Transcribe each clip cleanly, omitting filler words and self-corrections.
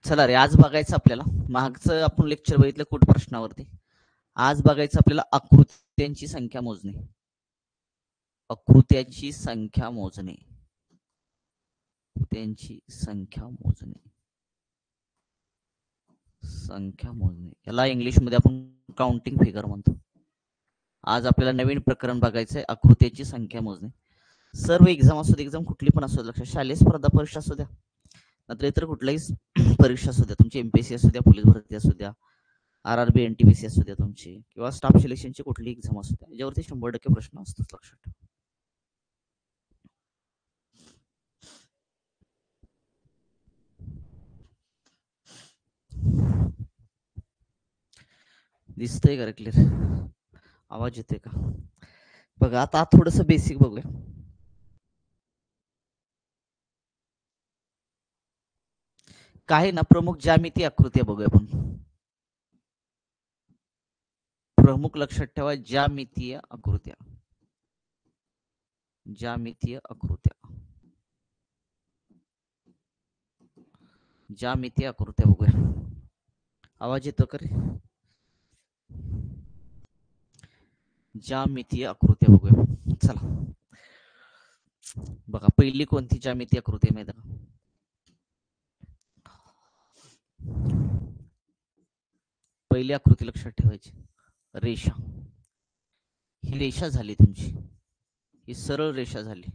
चला रे, आज बघायचं आपल्याला मागचं आपण लेक्चर बघितलं कुठ प्रश्नावरती. आज बघायचं आपल्याला आकृत्यांची संख्या मोजणे. आकृत्यांची संख्या मोजणे. त्यांची संख्या मोजणे. संख्या मोजणे याला इंग्लिश मध्ये आपण काउंटिंग फिगर म्हणतो. आज आपल्याला नवीन प्रकरण बघायचंय, आकृत्याची संख्या मोजणे. सर्व एक्झाम असू दे, एक्झाम कुठली पण असू दे, लक्षात शालेय स्पर्धा परीक्षा असू द्या, नंतर इतर कुठल्याही परीक्षा असू द्या, तुमची एमपीएससी असू द्या, पोलीस भरती असू द्या, आरआरबी एनटीपीसी असू द्या तुमची, किंवा स्टाफ सिलेक्शनची कुठली एक्झाम असू द्या, याच्यावरती 100% प्रश्न असतात, लक्षात ठेवा. दिसतंय का क्लिअर? आवाज येतोय का? बघा आता थोडस बेसिक बघूया. काही ना प्रमुख ज्यामिती आकृत्या बघूया आपण. प्रमुख लक्षात ठेवा, ज्यामितीय आकृत्या. ज्यामितीय आकृत्या. ज्यामितीय आकृत्या बघूया. आवाज येतो का रे? ज्यामितीय आकृत्या बघूया. चला बघा, पहिली कोणती ज्यामितीय आकृती आहे माहिती का? पहिली आकृती लक्षात ठेवायची, रेषा. ही रेषा झाली तुमची, ही सरळ रेषा झाली.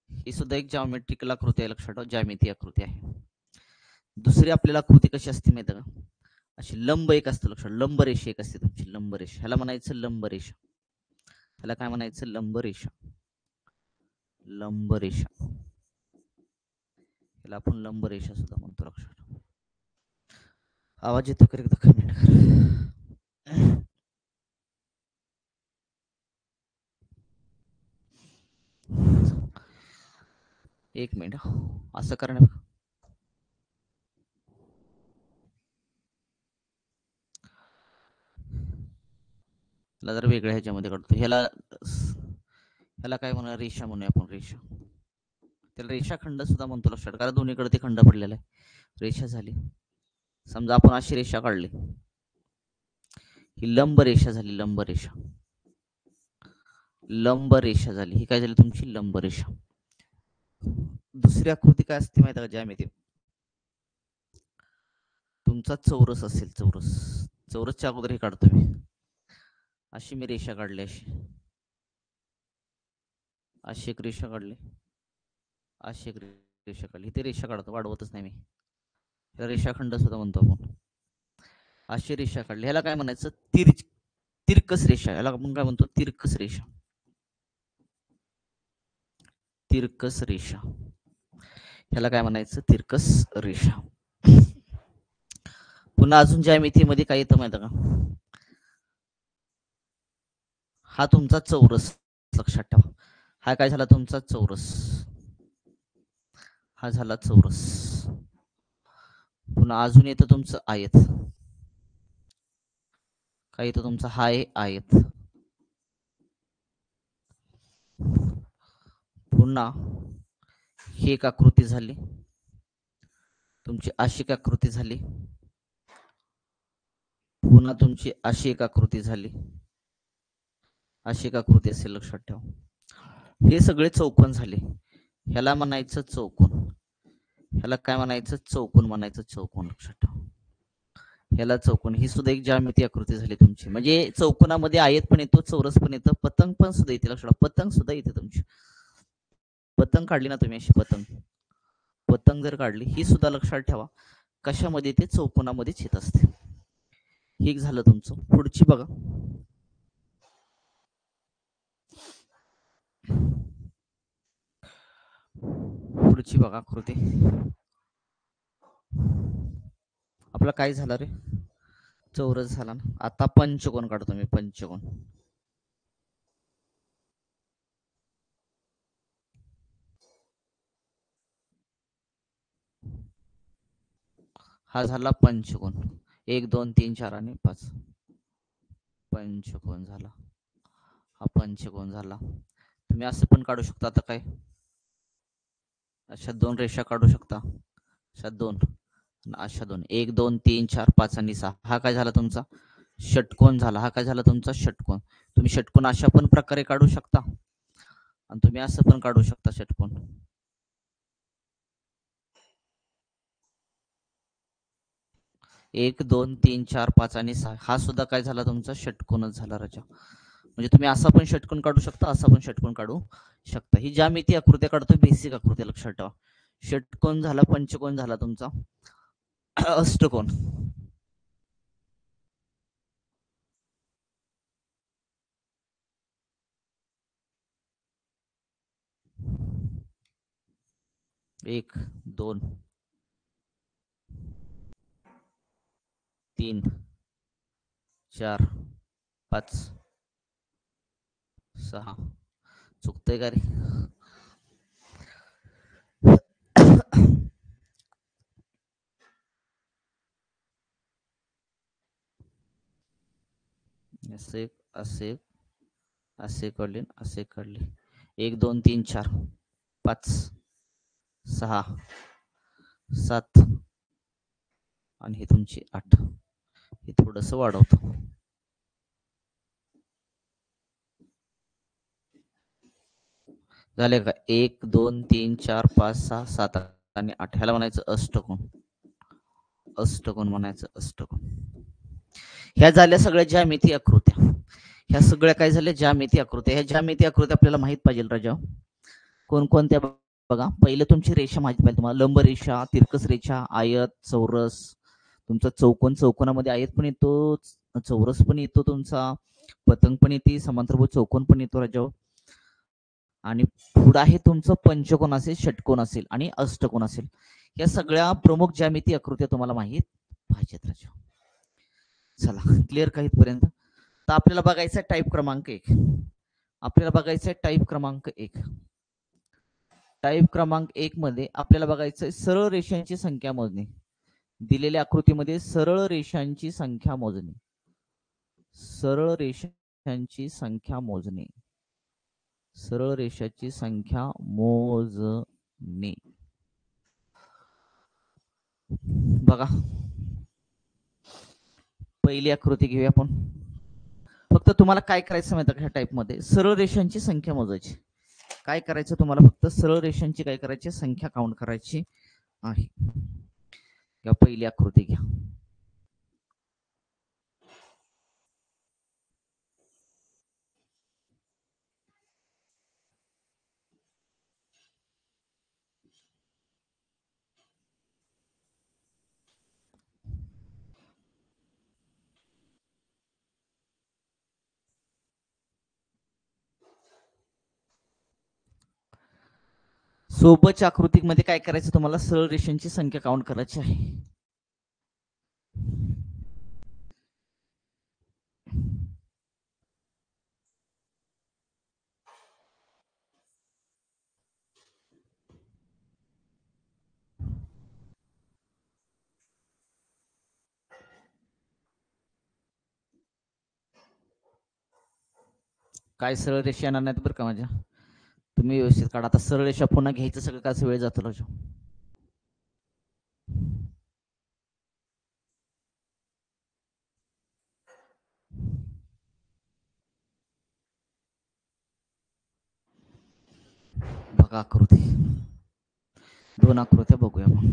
ही सुद्धा एक जॉमेट्रिकल आकृती आहे, लक्षात ठेवा, ज्यामितीय आकृती आहे. दुसरी आपल्याला आकृती कशी असते माहिती का? अशी लंब एक असते, लक्षात, लंबरेषा एक असते तुमची, लंबरेषा. ह्याला म्हणायचं लंबरेषा. ह्याला काय म्हणायचं? लंबरेषा. लंबरेषा. ह्याला आपण लंबरेषा सुद्धा म्हणतो, लक्षात. आवाज येतो का? एकदा कमेंट कर. एक मिनिट, असं करणं जर वेगळ्या ह्याच्यामध्ये काढतो. ह्याला काय म्हणूया? रेषा म्हणूया आपण, रेषा. त्याला रेषाखंड सुद्धा म्हणतो, लक्षात, कारण दोन्हीकडे ते खंड पडलेला आहे. रेषा झाली. समजा आपण अशी रेषा काढली, ही लंब रेषा झाली, लंब रेषा. लंब रेषा झाली, ही काय झाली तुमची? लंब रेषा. दुसरी आकृती काय असते माहिती का? ज्यामिती. तुमचा चौरस असेल, चौरस. चौरसच्या अगोदर हे काढतो मी. अशी मी रेषा काढली, अशी. अशी एक रेषा काढली, अशी एक रेषा काढली. इथे रेषा काढतो, वाढवतच नाही मी. त्याला रेषाखंड सुद्धा म्हणतो आपण. अशी रेषा काढली, ह्याला काय म्हणायचं? तिरकस रेषा. ह्याला आपण काय म्हणतो? तिरकस रेषा. तिरकस रेषा. ह्याला काय म्हणायचं? तिरकस रेषा. पुन्हा अजून ज्यामितीमध्ये काय येतं माहिती का? हा तुमचा चौरस, लक्षात ठेवा. हा काय झाला तुमचा? चौरस. हा झाला चौरस. पुन्हा अजून येतं तुमचं आयत. काय येतं तुमचा? हा आहे आयत. पुन्हा ही एक आकृती झाली तुमची, अशी एक आकृती झाली. पुन्हा तुमची अशी एक आकृती झाली, अशी एक आकृती असेल, लक्षात ठेवा. हे सगळे चौकोन झाले. ह्याला म्हणायचं चौकोन. ह्याला काय म्हणायचं? चौकोन म्हणायचं, चौकोन, लक्षात ठेवा. ह्याला चौकोन. ही सुद्धा एक ज्यामिती आकृती झाली तुमची. म्हणजे चौकोनामध्ये आयत पण येतो, चौरस पण येतं, पतंग पण सुद्धा येते, लक्षात. पतंग सुद्धा येते तुमची. पतंग काढली ना तुम्ही, अशी पतंग. पतंग जर काढली, ही सुद्धा लक्षात ठेवा कशामध्ये येते? चौकोनामध्येच येत असते. हे झालं तुमचं. पुढची बघा. पुढची बघा आकृती. आपला काय झाला रे? चौरस झाला ना. आता पंचकोन काढतो मी, पंचकोन. हा झाला पंचकोन. 1 2 3 4 आणि 5 पंचकोन झाला. हा पंचकोन झाला. तुम्ही असं पण काढू शकता. आता काय अशा 2 रेषा काढू शकता. अशा 2 अशा 2 1 2 3 4 5 आणि 6. हा काय झाला तुमचा षटकोन झाला. हा काय झाला तुमचा षटकोन. तुम्ही षटकोन अशा पण प्रकारे काढू शकता आणि तुम्ही असं पण काढू शकता षटकोन. एक 2 3 4 5 आणि 6 हा सुद्धा काय झाला तुमचा षटकोनच झाला राजा. म्हणजे तुम्ही असा पण षटकोन काढू शकता, असा पण षटकोन काढू शकता. ही ज्यामिती आकृत्या काढतो, बेसिक आकृत्या लक्षात ठेवा. षटकोन झाला, पंचकोन झाला तुमचा, अष्टकोन. एक 2 3 4 5 6 चुकतंय का रे? असे असे असे काढले, असे काढले. 1 2 3 4 5 6 7 आणि हे तुमची 8. हे थोडंसं वाढवतो. झाले का? 1 2 3 4 5 6 7 आणि 8. ह्याला म्हणायचं अष्टकोन. अष्टकोन म्हणायचं, अष्टकोन. ह्या झाल्या सगळ्या ज्यामिती आकृत्या. ह्या सगळ्या काय झाल्या ज्यामिती आकृत्या. ह्या ज्यामिती आकृत्या आपल्याला माहित पाहिजे राजा. कोणकोणत्या बघा. पहिले तुमची रेषा माहिती पाहिजे तुम्हाला. लंब रेषा, तिरकस रेषा, आयत, चौरस. तुमचा चौकोन, चौकोनामध्ये आयत पण येतो, चौरस पण येतो, तुमचा पतंग पण येते, समांतरभुज चौकोन पण येतो राजा. आणि पुढे आहे तुमचं पंचकोन असेल, षटकोन असेल आणि अष्टकोन असेल. या सगळ्या प्रमुख ज्यामिती आकृत्या तुम्हाला माहित पाहिजेत राजा. चला, क्लिअर का इथपर्यंत? तर आपल्याला बघायचं आहे टाईप क्रमांक 1. आपल्याला बघायचं आहे टाईप क्रमांक 1. टाईप क्रमांक 1 मध्ये आपल्याला बघायचं आहे सरळ रेषांची संख्या मोजणे. दिलेल्या आकृतीमध्ये सरळ रेषांची संख्या मोजणे. सरळ रेषांची संख्या मोजणे. सरळ रेषाची संख्या मोजणे. बघा, पहिली आकृती घेऊया आपण. फक्त तुम्हाला काय करायचं माहिती का, ह्या टाईप मध्ये सरळ रेषांची संख्या मोजायची. काय करायचं तुम्हाला, फक्त सरळ रेषांची काय करायची संख्या काउंट करायची आहे. या पहिली आकृती घ्या. सोबतच्या आकृतीमध्ये काय करायचं तुम्हाला, सरळ रेषांची संख्या काउंट करायची आहे. काय सरळ रेषा येणार नाहीत बरं का माझ्या. तुम्ही व्यवस्थित काढा. आता सरळ रेषा पुन्हा घ्यायचं सगळं काय वेळ जातो राजू. बघा आकृती, 2 आकृत्या बघूया आपण.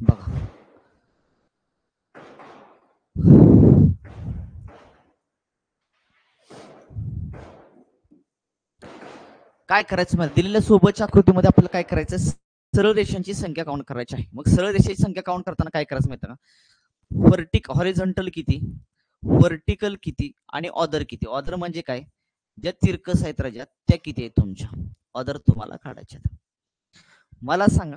बघा, काय करायचं मला दिलेल्या सोबतच्या आकृतीमध्ये आपल्याला काय करायचं, सरळ रेषांची संख्या काउंट करायची आहे. मग सरळ रेषेची संख्या काउंट करताना काय करायचं माहिती का, व्हर्टिक हॉरिझॉन्टल किती, व्हर्टिकल किती आणि ऑदर किती. ऑदर म्हणजे काय, ज्या तिरकस आहेत राजा त्या किती आहेत तुमच्या, ऑदर तुम्हाला काढायच्या. मला सांगा,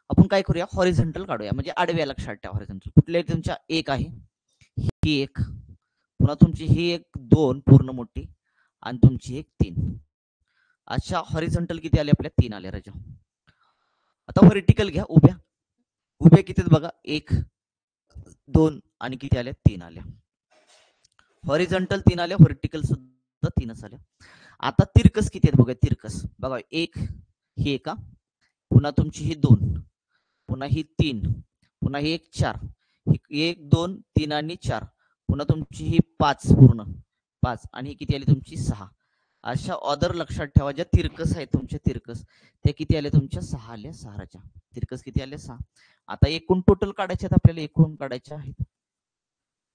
आपण काय करूया, हॉरिझॉन्टल काढूया, म्हणजे आडव्या. लक्षात ठेवा, हॉरिझॉन्टल कुठले तुमच्या एक आहे, ही एक, पुन्हा तुमची ही एक दोन पूर्ण मोठी, आणि तुमची एक तीन. अशा हॉरिझॉन्टल किती आले आपल्या, तीन आले राजा. आता व्हर्टिकल घ्या, उभ्या. उभ्या किती बघा, एक दोन आणि किती आल्या, तीन आल्या. हॉरिझॉन्टल तीन आल्या, व्हर्टिकल सुद्धा तीनच आल्या. आता तिरकस किती आहेत बघा, तिरकस बघा, एक ही एका, पुन्हा तुमची ही दोन, पुन्हा ही तीन, पुन्हा ही एक चार, एक दोन तीन आणि चार, पुन्हा तुमची ही पाच पूर्ण पाच, आणि ही किती आली तुमची सहा. अशा ऑदर लक्षात ठेवा, ज्या तिरकस आहेत तुमच्या तिरकस त्या किती आल्या तुमच्या, सहा आल्या. सहाच्या तिरकस किती आल्या, सहा. आता एकूण टोटल काढायचे आहेत आपल्याला, एकूण काढायचे आहेत.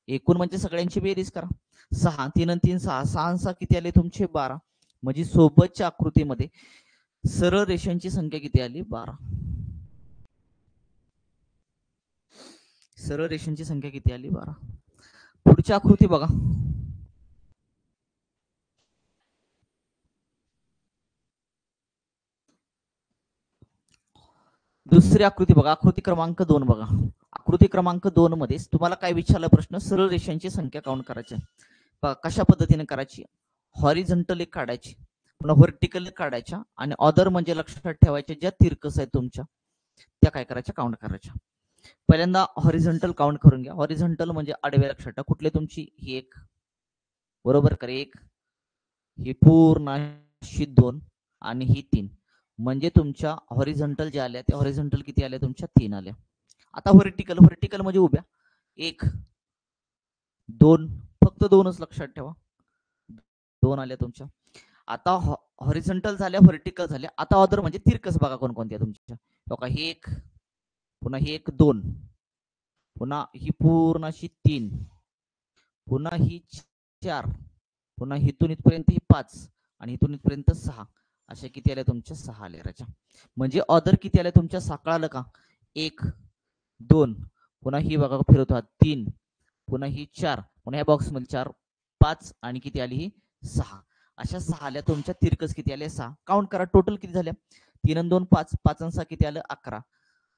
एकूण म्हणजे सगळ्यांची बेरीज करा. सहा तीन आणि तीन सहा, सहा आणि सहा किती आले तुमचे, बारा. म्हणजे सोबतच्या आकृतीमध्ये सरळ रेषांची संख्या किती आली, बारा. सरळ रेषांची संख्या किती आली, बारा. पुढची आकृती बघा. दुसरी आकृती बघा, आकृती क्रमांक 2 बघा. आकृती क्रमांक 2 मध्ये तुम्हाला काय विचारला प्रश्न, सरळ रेषांची संख्या काउंट करायची. कशा पद्धतीने करायची, हॉरिझॉन्टल एक काढायची, पुन्हा व्हर्टिकल काढायच्या, आणि ऑदर म्हणजे लक्षात ठेवायच्या ज्या तिरकस आहेत तुमच्या त्या काय करायच्या, काउंट करायच्या. पहिल्यांदा हॉरिझॉन्टल काउंट करून घ्या. हॉरिझॉन्टल म्हणजे आडव्या. लक्षात ठेवा, कुठले तुमची ही एक बरोबर करे, एक ही पूर्ण अशी दोन, आणि ही तीन, म्हणजे तुमच्या हॉरिझॉन्टल ज्या आल्या त्या हॉरिझॉन्टल किती आल्या तुमच्या, तीन आल्या. आता व्हर्टिकल, व्हर्टिकल म्हणजे उभ्या, एक दोन, फक्त दोनच लक्षात ठेवा, दोन आल्या तुमच्या. आता हॉरिझॉन्टल झाल्या, व्हर्टिकल झाल्या. आता ऑदर म्हणजे तिरकस बघा कोणकोणत्या तुमच्या, बघा ही एक, पुन्हा ही एक दोन, पुन्हा ही पूर्ण अशी तीन, पुन्हा ही चार, पुन्हा इथून इथपर्यंत ही पाच, आणि इथून इथपर्यंत सहा. अशा किती आल्या तुमच्या, सहा आल्या राजा. म्हणजे ऑदर किती आल्या तुमच्या, साखळा आलं का, एक दोन, पुन्हा ही बघा फिरवतो, तीन, पुन्हा ही चार, पुन्हा ह्या बॉक्स मध्ये चार, पाच, आणि किती आली ही, सहा. अशा सहा आल्या तुमच्या. तिरकस किती आल्या, सहा. काउंट करा, टोटल किती झाल्या, तीन आणि दोन पाच, पाच आणि सहा किती आलं, अकरा.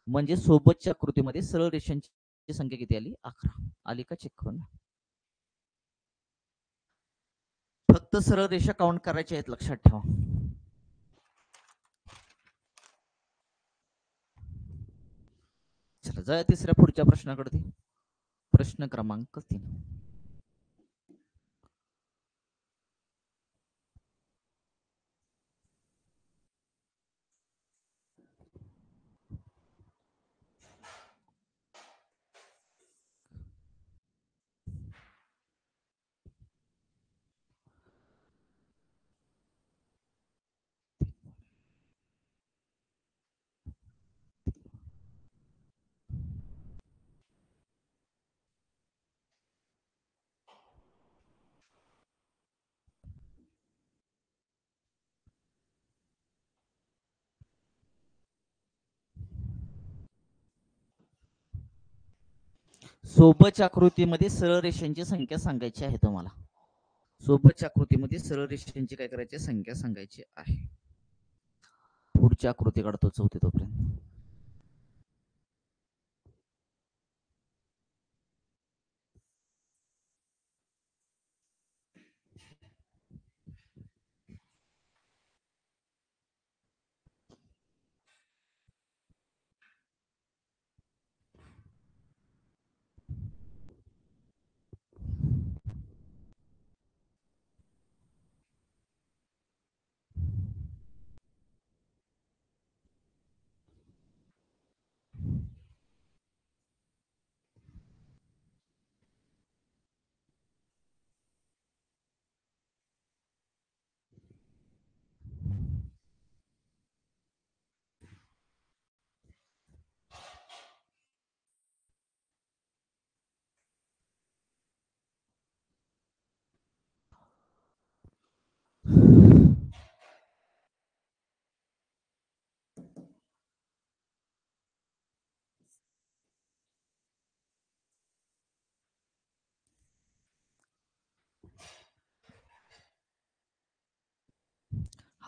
म्हणजे सोबतच्या आकृतीमध्ये सरळ रेषांची संख्या किती आली, अकरा. आली का, चेक करून. फक्त सरळ रेषा काउंट करायच्या आहेत, लक्षात ठेवा. चला जाऊया तिसऱ्या पुढच्या प्रश्नाकडे. प्रश्न क्रमांक 3. सोबतच्या आकृतीमध्ये सरळ रेषांची संख्या सांगायची आहे तुम्हाला. सोबतच्या आकृतीमध्ये सरळ रेषांची काय करायची, संख्या सांगायची आहे. पुढची आकृती काढतो, चौथी तोपर्यंत.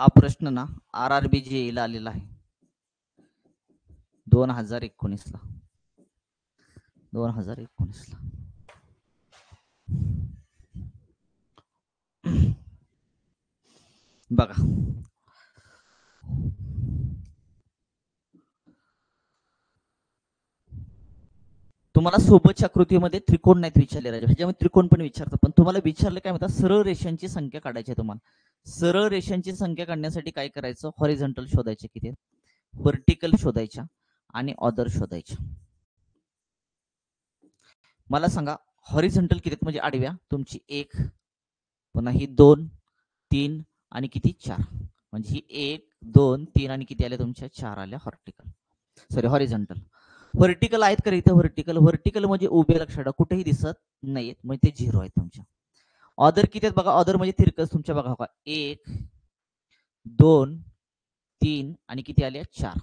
हा प्रश्न ना RRB जेईला आलेला आहे 2019 ला 2019 ला. बघा तुम्हाला सोबतच्या आकृतीमध्ये त्रिकोण नाहीत विचारले राजा, ह्याच्यामध्ये त्रिकोण पण विचारतात, पण तुम्हाला विचारलं काय म्हणतात सरळ रेषांची संख्या काढायची आहे. तुम्हाला सरळ रेषांची संख्या काढण्यासाठी काय करायचं, हॉरिझॉन्टल शोधायचे किती, व्हर्टिकल शोधायच्या आणि ऑदर शोधायच्या. मला सांगा हॉरिझॉन्टल किती म्हणजे आडव्या तुमची 1, पुन्हा ही 2 3 आणि किती 4, म्हणजे ही 1 2 3 आणि किती आल्या तुमच्या 4 आल्या हॉरिझॉन्टल. व्हर्टिकल आहेत का इथं, व्हर्टिकल म्हणजे उभे, लक्षात कुठेही दिसत नाहीत म्हणजे ते 0 आहेत तुमच्या. ऑदर किती आहेत बघा, ऑदर म्हणजे तिरकस तुमच्या बघा बघा 1 2 3 आणि किती आल्या 4,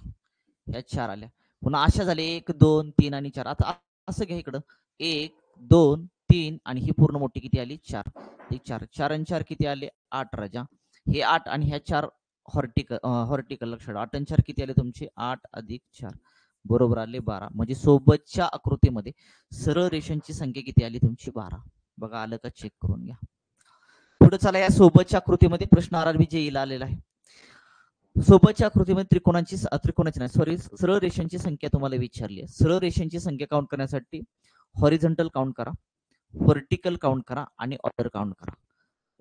ह्या 4 आल्या. पुन्हा अशा झाल्या 1 2 3 आणि 4. आता असं घ्या इकडं 1 2 3 आणि ही पूर्ण मोठी किती आली 4, ही 4 4 आणि 4 किती आले 8 राजा. हे 8 आणि ह्या 4 हॉर्टिकल लक्षात 8 आणि 4 किती आले तुमचे 8 अधिक 4 बरोबर आले 12. म्हणजे सोबतच्या आकृतीमध्ये सरळ रेषांची संख्या किती आली तुमची 12. बघा आलं का, चेक करून घ्या. पुढे चला, या सोबतच्या आकृतीमध्ये प्रश्न RRB जेईला आलेला आहे. सोबतच्या आकृतीमध्ये त्रिकोणाची नाही सॉरी सरळ रेषांची संख्या तुम्हाला विचारली आहे. सरळ रेषांची संख्या काउंट करण्यासाठी हॉरिझॉन्टल काउंट करा, व्हर्टिकल काउंट करा आणि ऑर्डर काउंट करा.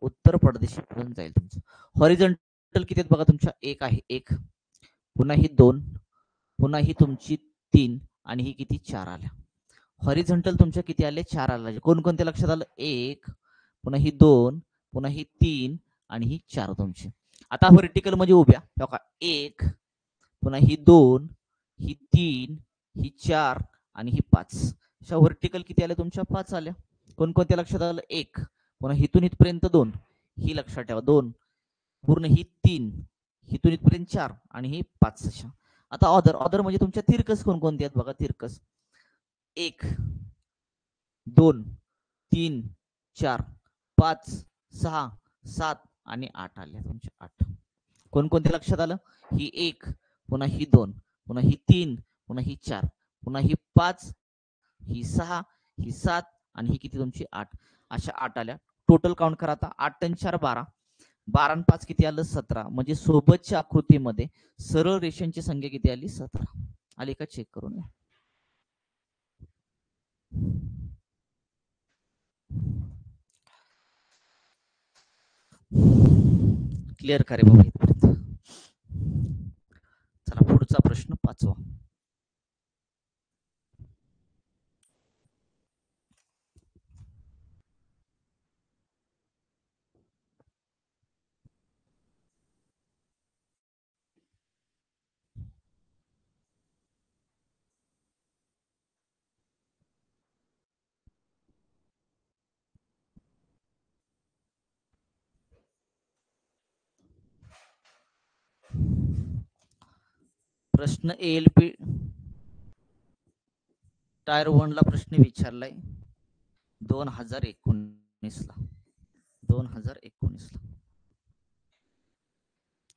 उत्तर पडदेशी मिळून जाईल तुमचं. हॉरिझॉन्टल किती आहेत बघा तुमच्या 1 आहे 1, पुन्हा ही 2, पुन्हा ही तुमची 3 आणि ही किती 4 आल्या. हॉरिझॉन्टल तुमच्या किती आले 4 आले. कोणकोणते लक्षात आलं, 1 पुन्हा ही 2 पुन्हा ही 3 आणि ही 4 तुमची. आता व्हर्टिकल म्हणजे उभ्या बघा 1 पुन्हा ही 2 ही 3 ही 4 आणि ही 5. अशा व्हर्टिकल किती आल्या तुमच्या 5 आल्या. कोणकोणत्या लक्षात आलं, 1 पुन्हा हिथून इथपर्यंत 2, ही लक्षात ठेवा 2, पूर्ण ही 3, हिथून इथपर्यंत 4 आणि ही 5 अशा. आता ऑदर म्हणजे तुमच्या तिरकस कोणकोणते आहेत बघा, तिरकस 1 2 3 4 5 6 7 आणि 8 आले तुमचे 8. कोणकोणते लक्षात आलं, ही 1 पुन्हा ही 2 पुन्हा ही 3 पुन्हा ही 4 पुन्हा ही 5 ही 6 ही 7 आणि ही किती तुमची 8. अशा 8 आल्या. टोटल काउंट करा आता, 8 आणि 4 12, 12 आणि 5 किती आलं 17. म्हणजे सोबतच्या आकृतीमध्ये सरळ रेषांची संख्या किती आली 17 आली का, चेक करून घ्या. क्लिअर का रे बाबा इथपर्यंत. चला पुढचा प्रश्न 5वा. प्रश्न ALP टायर 1 ला प्रश्न विचारलाय 2019 ला 2019 ला.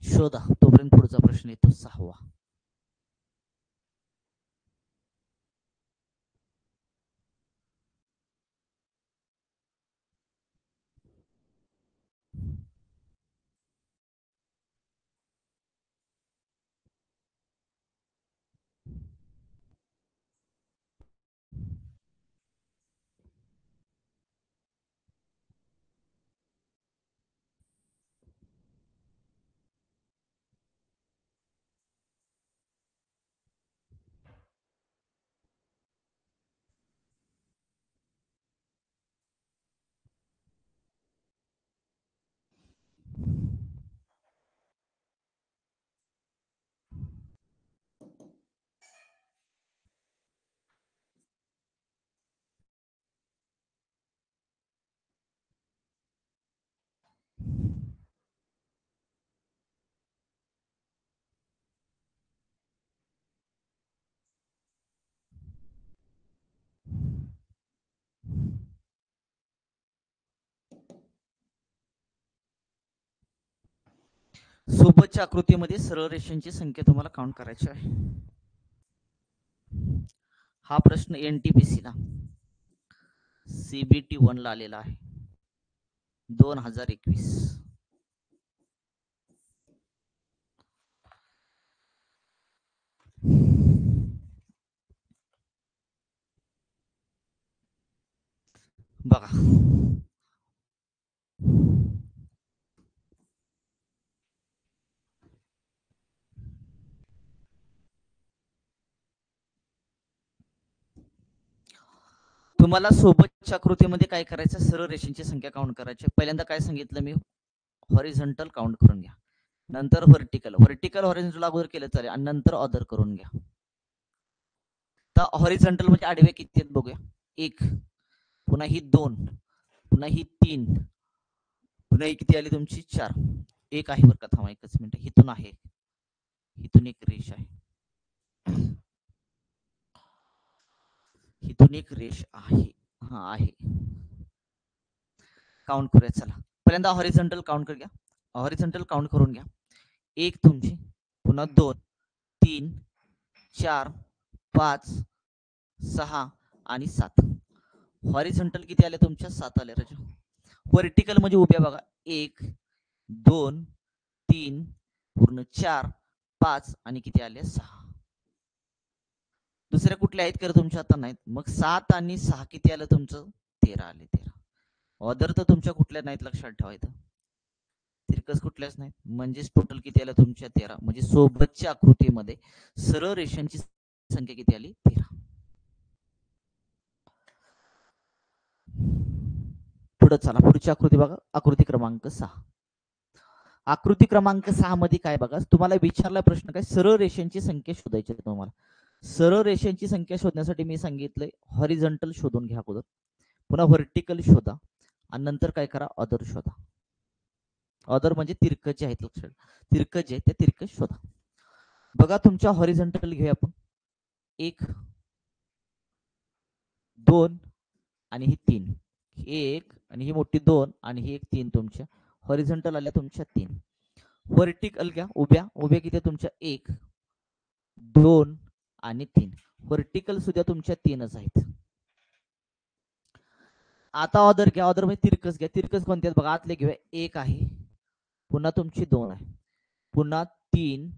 शोधा. तोपर्यंत पुढचा प्रश्न येतो 6वा. सोबतच्या आकृतीमध्ये सरळ रेषांची संख्या तुम्हाला काउंट करायची आहे. हा प्रश्न NTPC ला CBT 1 ला आलेला आहे 2021. बघा तुम्हाला सोबतच्या आकृतीमध्ये काय करायचं, सरळ रेषांची संख्या काउंट करायची. पहिल्यांदा काय सांगितलं मी, हॉरिझॉन्टल काउंट करून घ्या, नंतर व्हर्टिकल हॉरिझॉन्टल अगोदर केलं चालेल आणि नंतर ऑदर करून घ्या. तर हॉरिझॉन्टल म्हणजे आडवे किती आहेत बघूया. 1, पुन्हा ही 2, पुन्हा ही 3, पुन्हा ही किती आली तुमची 4. एक आहे बरं का, थांबा एकच मिनिट. हिथून आहे, हिथून एक रेष आहे, हिथून एक रेष आहे. हा आहे, काउंट करूया. चला पहिल्यांदा हॉरिझॉन्टल काउंट करूया. हॉरिझॉन्टल काउंट करून घ्या. 1 तुमची, पुन्हा 2, 3, 4, 5, 6 आणि 7. हॉरिझॉन्टल किती आले तुमच्या, 7 आले राजा. व्हर्टिकल म्हणजे उभ्या बघा, 1, 2, 3, पूर्ण 4, 5 आणि किती आले 6. दुसऱ्या कुठल्या आहेत का तुमच्या, आता नाहीत. मग 7 आणि 6 किती आलं तुमचं, 13 आले. 13. ऑदर तर तुमच्या कुठल्या नाहीत, लक्षात ठेवायचं. तिरकस कुठल्याच नाहीत, म्हणजेच टोटल किती आलं तुमच्या 13. म्हणजे सोबतच्या आकृतीमध्ये सरळ रेषांची संख्या किती आली, 13. पुढे चला, पुढची आकृती बघा, आकृती क्रमांक 6. आकृती क्रमांक 6 मध्ये काय बघा, तुम्हाला विचारला प्रश्न काय, सरळ रेषांची संख्या शोधायची आहे तुम्हाला. सरळ रेषांची संख्या शोधण्यासाठी मी सांगितलंय हॉरिझॉन्टल शोधून घ्या अगोदर, पुन्हा व्हर्टिकल शोधा आणि नंतर काय करा, ऑदर शोधा. ऑदर म्हणजे तिरकं जे आहेत, लक्षात तिरकं जे ते तिरकं शोधा. बघा तुमच्या हॉरिझॉन्टल घेऊया आपण, 1, 2 आणि ही 3. 1 आणि ही मोठी 2 आणि ही एक 3 तुमच्या हॉरिझॉन्टल आल्या तुमच्या 3. व्हर्टिकल घ्या, उभ्या उभ्या किती तुमच्या, 1, 2 आणि 3. व्हर्टिकल सुद्धा तुमच्या 3च आहेत. आता ऑदर घ्या, ऑदर म्हणजे तिरकस घ्या. तिरकस कोणते आहेत बघा, आतले घेऊया. 1 आहे, पुन्हा तुमची 2 आहे, पुन्हा 3,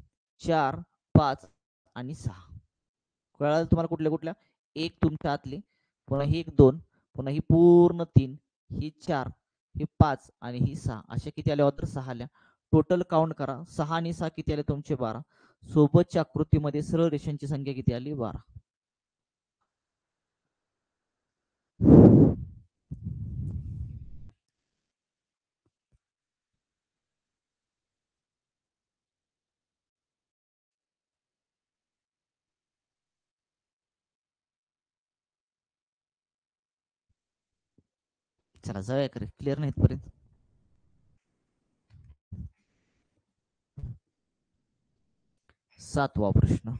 4, 5 आणि 6. कळालं तुम्हाला कुठल्या कुठल्या. 1 तुमच्या आतली, पुन्हा ही एक 2, पुन्हा ही पूर्ण 3, ही 4, ही 5 आणि ही 6. अशा किती आल्या ऑदर, 6 आल्या. टोटल काउंट करा, 6 आणि 6 किती आले तुमचे, 12. सोबतच्या आकृतीमध्ये सरळ रेषांची संख्या किती आली, 12. चला जाऊया, क्लिअर नाहीत पर्यंत. सातवा प्रश्न,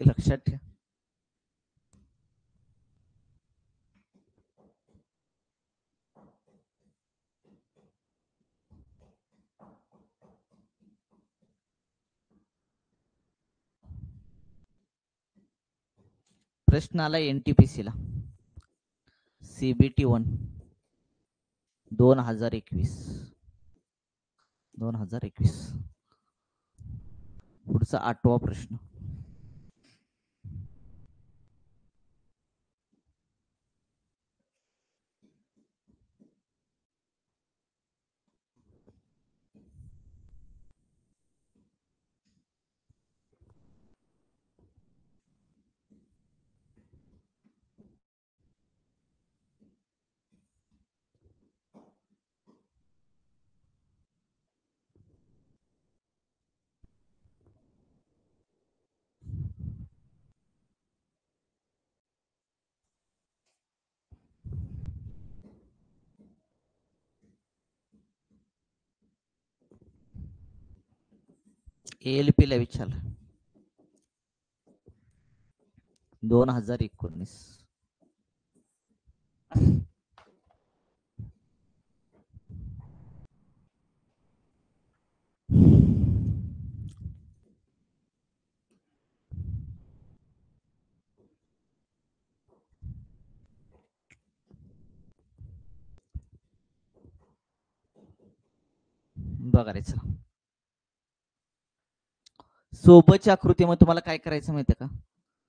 लक्षात ठेवा. प्रश्न आला NTPC ला, CBT 1 2021. 2021. पुढचा 8वा प्रश्न. ALP ला विचारलं. 2019. बघा रे चला. सोबतच्या आकृतीमध्ये तुम्हाला काय करायचं माहितीये का?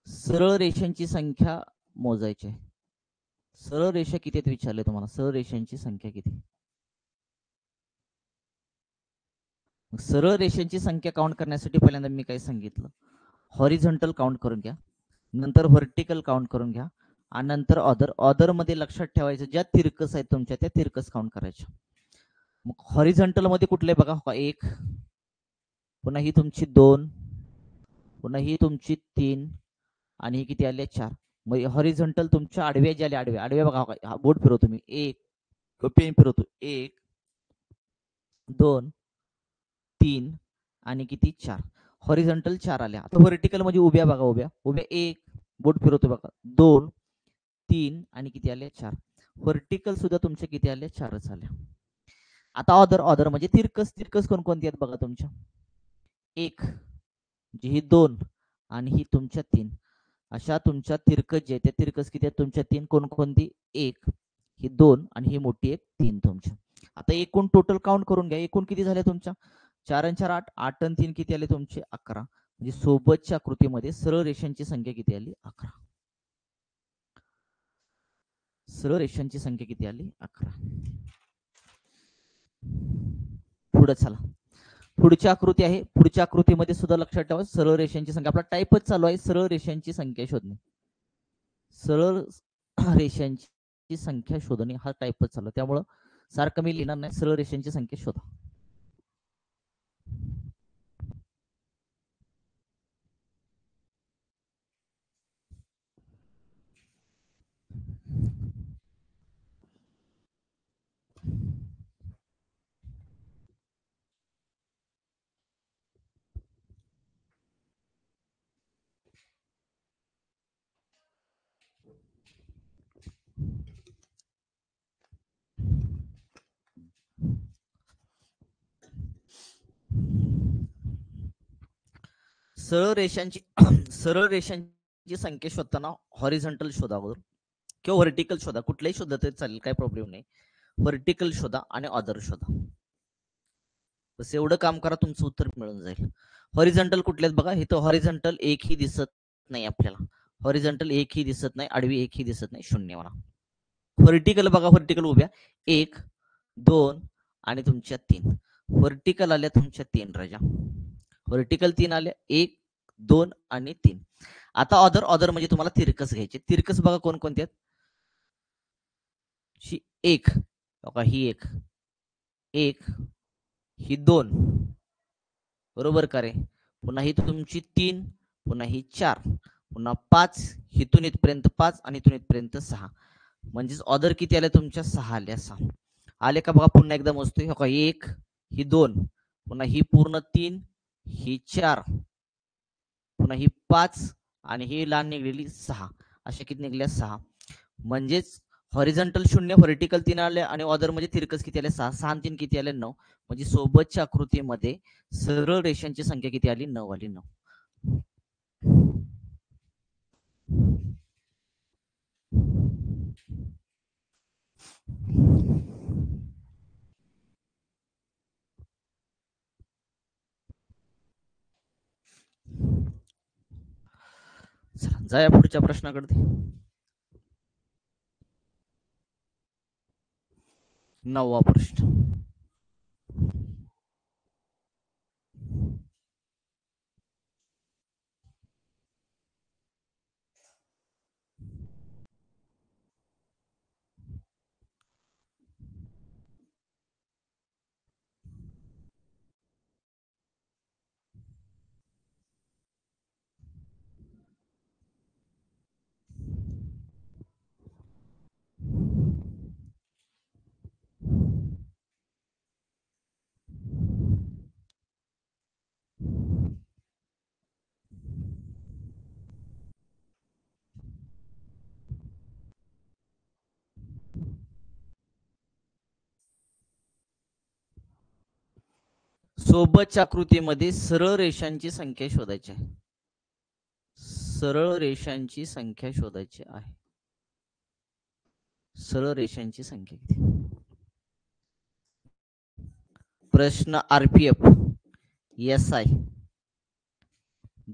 सरळ रेषांची संख्या मोजायची आहे. सरळ रेषा किती आहेत विचारले तुम्हाला. सरळ रेषांची संख्या किती? सरळ रेषांची संख्या काउंट करण्यासाठी पहिल्यांदा मी काय सांगितलं, हॉरिझॉन्टल काउंट करून घ्या, नंतर व्हर्टिकल काउंट करून घ्या, आणि नंतर ऑदर. ऑदर मध्ये लक्षात ठेवायचं ज्या तिरकस आहेत तुमच्या त्या तिरकस काउंट करायच्या. मग हॉरिझॉन्टल मध्ये कुठले बघा, 1, पुन्हा ही तुमची 2, पुन्हा ही तुमची 3, आणि ही किती आले 4. मग हॉरिझॉन्टल तुमच्या आडव्या जे आले, आडव्या आडव्या बघा, बोट फिरवतो मी, 1 पेन फिरवतो, 1 2 3 आणि किती 4. हॉरिझॉन्टल 4 आल्या. आता व्हर्टिकल म्हणजे उभ्या बघा, उभ्या उभ्या 1 बोट फिरवतो बघा, 2 3 आणि किती आले 4. व्हर्टिकल सुद्धा तुमचे किती आले 4च आले. आता ऑदर. ऑदर म्हणजे तिरकस. तिरकस कोणकोणती आहेत बघा तुमच्या, 1 म्हणजे ही 2 आणि ही तुमच्या 3. अशा तुमच्या तिरकस जे त्या तिरकस किती आहेत तुमच्या 3. कोणकोणती, 1 ही 2 आणि ही मोठी एक 3 तुमच्या. आता एकूण टोटल काउंट करून घ्या. एकूण किती झाले तुमच्या, 4 आणि 4 8, 8 आणि 3 किती आले तुमचे 11. म्हणजे सोबतच्या आकृतीमध्ये सरळ रेषांची संख्या किती आली, 11. सरळ रेषांची संख्या किती आली, 11. पुढे चला. पुढची आकृती आहे. पुढच्या आकृतीमध्ये सुद्धा लक्षात ठेवा सरळ रेषांची संख्या. आपला टाईपच चालू आहे सरळ रेषांची संख्या शोधणे. सरळ रेषांची संख्या शोधणे हा टाईपच चालू, त्यामुळं सारखं मी लिहिणार नाही. सरळ रेषांची संख्या शोधा. सरळ रेषांची सरळ रेषांची संख्या शोधताना हॉरिझॉन्टल शोधा अगोदर किंवा व्हर्टिकल शोधा, कुठलाही शोधा तरी चालेल, काही प्रॉब्लेम नाही. व्हर्टिकल शोधा आणि ऑदर शोधा. बस एवढं काम करा, तुमचं उत्तर मिळून जाईल. हॉरिझॉन्टल कुठले बघा, हे तर हॉरिझॉन्टल एकही दिसत नाही आपल्याला. हॉरिझॉन्टल एकही दिसत नाही, आडवी एकही दिसत नाही, 0 म्हणा. व्हर्टिकल बघा, व्हर्टिकल उभ्या 1 2 आणि तुमच्या 3. व्हर्टिकल आल्या तुमच्या 3 राजा. व्हर्टिकल 3 आल्या, 1 2 आणि 3. आता ऑदर. ऑदर म्हणजे तुम्हाला तिरकस घ्यायचे. तिरकस बघा कोणकोणते आहेत. 1 बघा, ही 1 ही 2 बरोबर का रे. पुन्हा ही तुमची 3, पुन्हा ही 4, पुन्हा 5, हिथून इथपर्यंत 5 आणि इथून इथपर्यंत 6. म्हणजेच ऑदर किती आल्या तुमच्या, 6 आल्या. 6 आले का बघा. पुन्हा एकदा मोजतोय, 1 ही 2, पुन्हा ही पूर्ण 3, ही 4, पुन्हा ही 5 आणि ही लहान निघलेली 6. अशा किती निघल्या, 6. म्हणजेच हॉरिझॉन्टल 0, व्हर्टिकल 3 आले आणि ऑदर म्हणजे तिरकस किती आले, 6. 6 आणि 3 किती आले, 9. म्हणजे सोबतच्या आकृतीमध्ये सरळ रेषांची संख्या किती आली, 9 आली. 9. जाया पुढच्या प्रश्नाकडे. 9वा प्रश्न. सोबतच्या आकृतीमध्ये सरळ रेषांची संख्या शोधायची आहे. सरळ रेषांची संख्या शोधायची आहे. सरळ रेषांची संख्या किती? प्रश्न RPF SI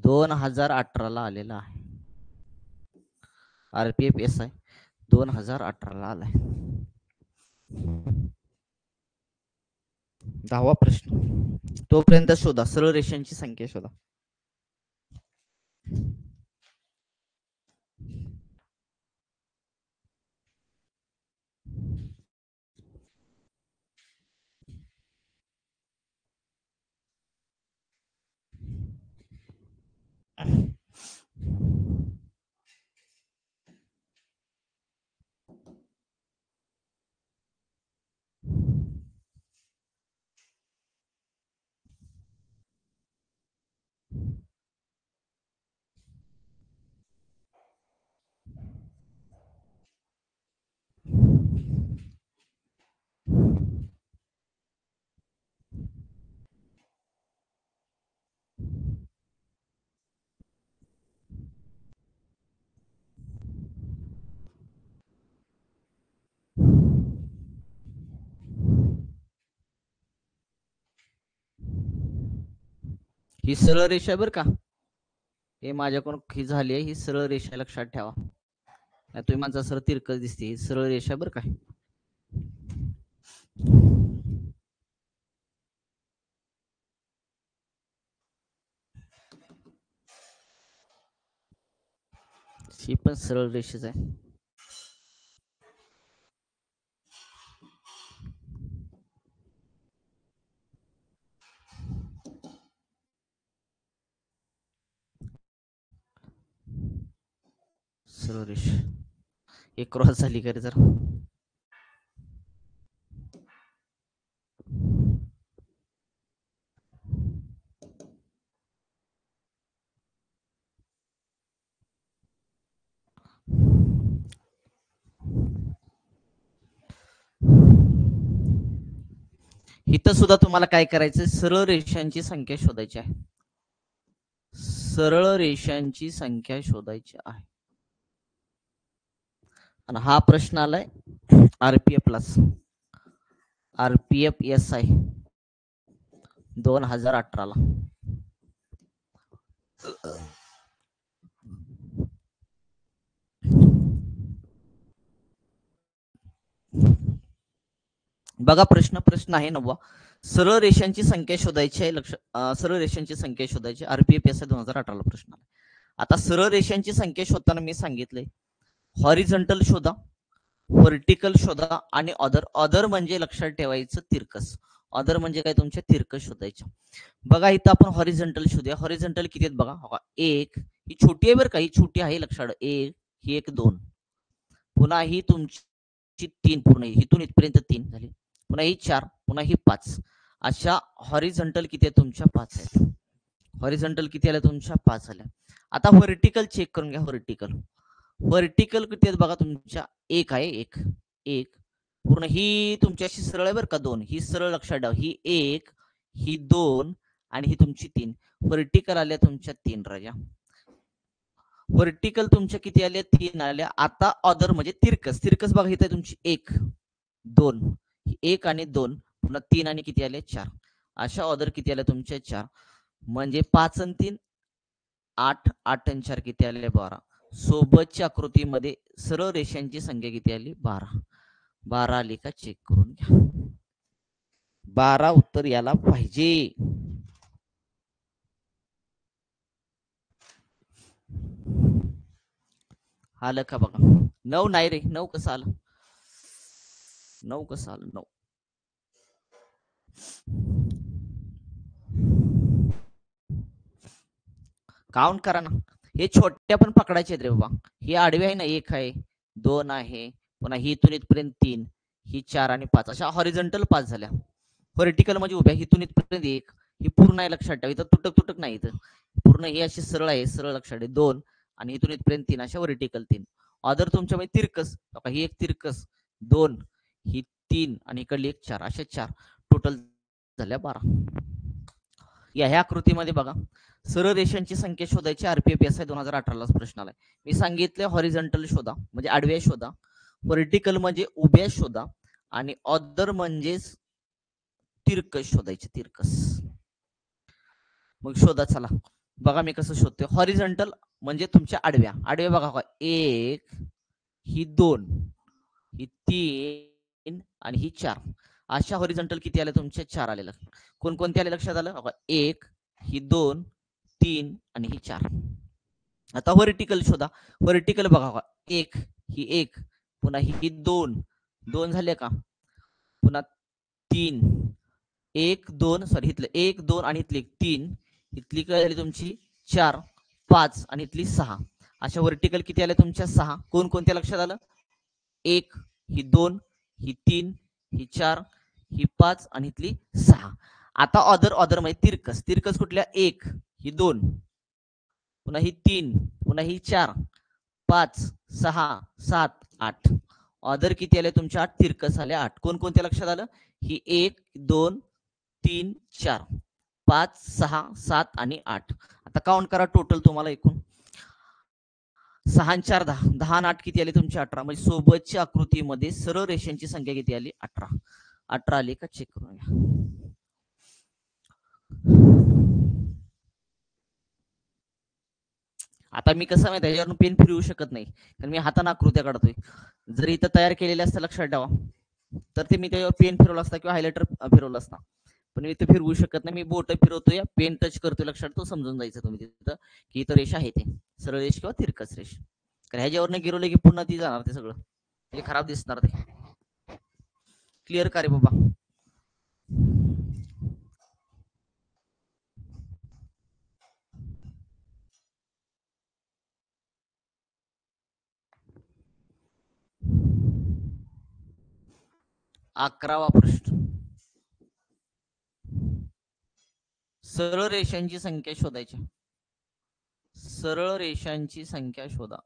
2018 ला आलेला आहे. RPF SI 2018 ला आलाय. 10वा प्रश्न. तोपर्यंत शोधा सरळ रेषांची संख्या शोधा. ही सरळ रेषा आहे बरं का. हे माझ्याकडून ही झाली आहे. ही सरळ रेषा लक्षात ठेवा. तुम्ही माझा सरळ तिरकस दिसते. ही सरळ रेषा बरं का. ही पण सरळ रेषेच आहे. सरळ रेषा एक क्रॉस झाली का रे जरा. इथं सुद्धा तुम्हाला काय करायचं, सरळ रेषांची संख्या शोधायची आहे. सरळ रेषांची संख्या शोधायची आहे. आणि हा प्रश्न आलाय RPF प्लस RPF SI 2018 ला. बघा प्रश्न आहे 9वा. सरळ रेषांची संख्या शोधायची आहे. सरळ रेषांची संख्या शोधायची RPF SI 2018 ला प्रश्न. आता सरळ रेषांची संख्या शोधताना मी सांगितलंय हॉरिझॉन्टल शोधा, व्हर्टिकल शोधा आणि ऑदर म्हणजे लक्षात ठेवायचं तिरकस. ऑदर म्हणजे काय, तुमच्या तिरकस शोधायच्या. बघा इथं आपण हॉरिझॉन्टल शोधूया. हॉरिझॉन्टल किती आहेत बघा. एक ही छोटी आहे बरं का. ही छोटी आहे लक्षात. एक ही 1 2 पुन्हा ही तुमची 3 पूर्ण इथून इथपर्यंत 3 झाली. पुन्हा ही 4 पुन्हा ही 5. अशा हॉरिझॉन्टल किती आहे तुमच्या 5 आहेत. हॉरिझॉन्टल किती आल्या तुमच्या 5 आल्या. आता व्हर्टिकल चेक करून घ्या. व्हर्टिकल किती आहेत बघा तुमच्या. 1 आहे. 1 पूर्ण ही तुमच्याशी सरळ आहे बरं का. 2 ही सरळ लक्षात ठेवा. ही 1 ही 2 आणि ही तुमची 3. व्हर्टिकल आल्या तुमच्या 3 राजा. व्हर्टिकल तुमच्या किती आल्या 3 आल्या. आता ऑदर म्हणजे तिरकस बघा इथे तुमची 1 2 1 आणि 2 पुन्हा 3 आणि किती आले 4. अशा ऑदर किती आल्या तुमच्या 4. म्हणजे 5 आणि 3 8 8 आणि 4 किती आले 12. सोबतच्या आकृतीमध्ये सरळ रेषांची संख्या किती आली? 12. 12 आली का चेक करून घ्या. 12 उत्तर याला पाहिजे. आलं का बघा? 9 नाही रे, 9 कसं आलं? 9 कसं आलं? 9 काउंट करा ना. हे छोट्या पण पकडायचे रे बाबा. ही आडवी आहे ना, 1 आहे, 2 आहे, पुन्हा ही इथून इथपर्यंत 3, ही 4 आणि 5 अशा हॉरिझॉन्टल 5 झाल्या. व्हर्टिकल म्हणजे उभ्या, हिथून इथपर्यंत 1, ही पूर्ण आहे लक्षात ठेवा. इथं तुटक तुटक नाही, इथं पूर्ण ही अशी सरळ आहे, सरळ लक्षात ठेवा. 2 आणि इथून इथपर्यंत 3 अशा व्हर्टिकल 3. अदर तुमच्यामध्ये तिरकस, ही एक तिरकस 2, ही 3 आणि इकडली एक 4, अशा 4 टोटल झाल्या 12. या ह्या आकृतीमध्ये बघा, सरळ रेषांची संख्या शोधायची. RPFSI 2018 प्रश्न आलाय. मी सांगितले हॉरिझॉन्टल शोधा म्हणजे आडव्या शोधा, व्हर्टिकल म्हणजे उभ्या शोधा, आणि ऑदर म्हणजे तिरकस शोधायचे, तिरकस. मग शोधा चला. बघा मी कसं शोधतोय. हॉरिझॉन्टल म्हणजे तुमच्या आडव्या. आडव्या बघा, 1, ही 2, ही 3 आणि ही 4. अशा हॉरिझॉन्टल किती आल्या तुमच्या? 4 आलेलं. कोणकोणते आले लक्षात आलं? 1, ही 2, 3 आणि ही 4. आता व्हर्टिकल शोधा. व्हर्टिकल बघा, 1, ही 1, पुन्हा ही 2, 2 झाले का? पुन्हा 3, 1 2 सॉरी, इथलं 1 2 आणि इथली 3, इथली काय झाली तुमची? 4, 5 आणि इथली 6. अशा व्हर्टिकल किती आल्या तुमच्या? 6. कोणकोणत्या लक्षात आलं? 1, ही 2, ही 3, ही 4, ही 5 आणि इथली 6. आता ऑदर, ऑदर म्हणजे तिरकस. तिरकस कुठल्या? 1, ही 2, पुन्हा ही 3, पुन्हा ही 4, 5, 6, 7, 8. ऑदर किती आले तुमच्या? 8. तिरकस आले 8. कोणकोणत्या लक्षात आलं? ही 1 2 3 4 5 6 7 आणि 8. आता काउंट करा टोटल तुम्हाला एकूण. 6 आणि 4 10, 10 आणि 8 किती आले तुमचे? 18. म्हणजे सोबतच्या आकृतीमध्ये सरळ रेषांची संख्या किती आली? 18. 18 आली का चेक करून घ्या. आता मी कसं माहिती आहे, याच्यावरून पेन फिरवू शकत नाही, कारण मी हाताने आकृत्या काढतोय. जर इथं तयार केलेले असतं लक्षात ठेवा, तर ते मी त्याच्यावर पेन फिरवला असता किंवा हायलायटर फिरवला असता. पण मी इथं फिरवू शकत नाही. मी बोट फिरवतोय, पेन टच करतोय, लक्षात तो समजून जायचं तुम्ही तिथं की इथं रेषा आहे ते सरळ रेष किंवा तिरकस रेष. कारण ह्याच्यावरनं गिरवलं की पुन्हा ती जाणार, ते सगळं म्हणजे खराब दिसणार ते. क्लिअर का रे बाबा? अकरावा प्रश्न. सरळ रेषांची संख्या शोधायची. सरळ रेषांची संख्या शोधा.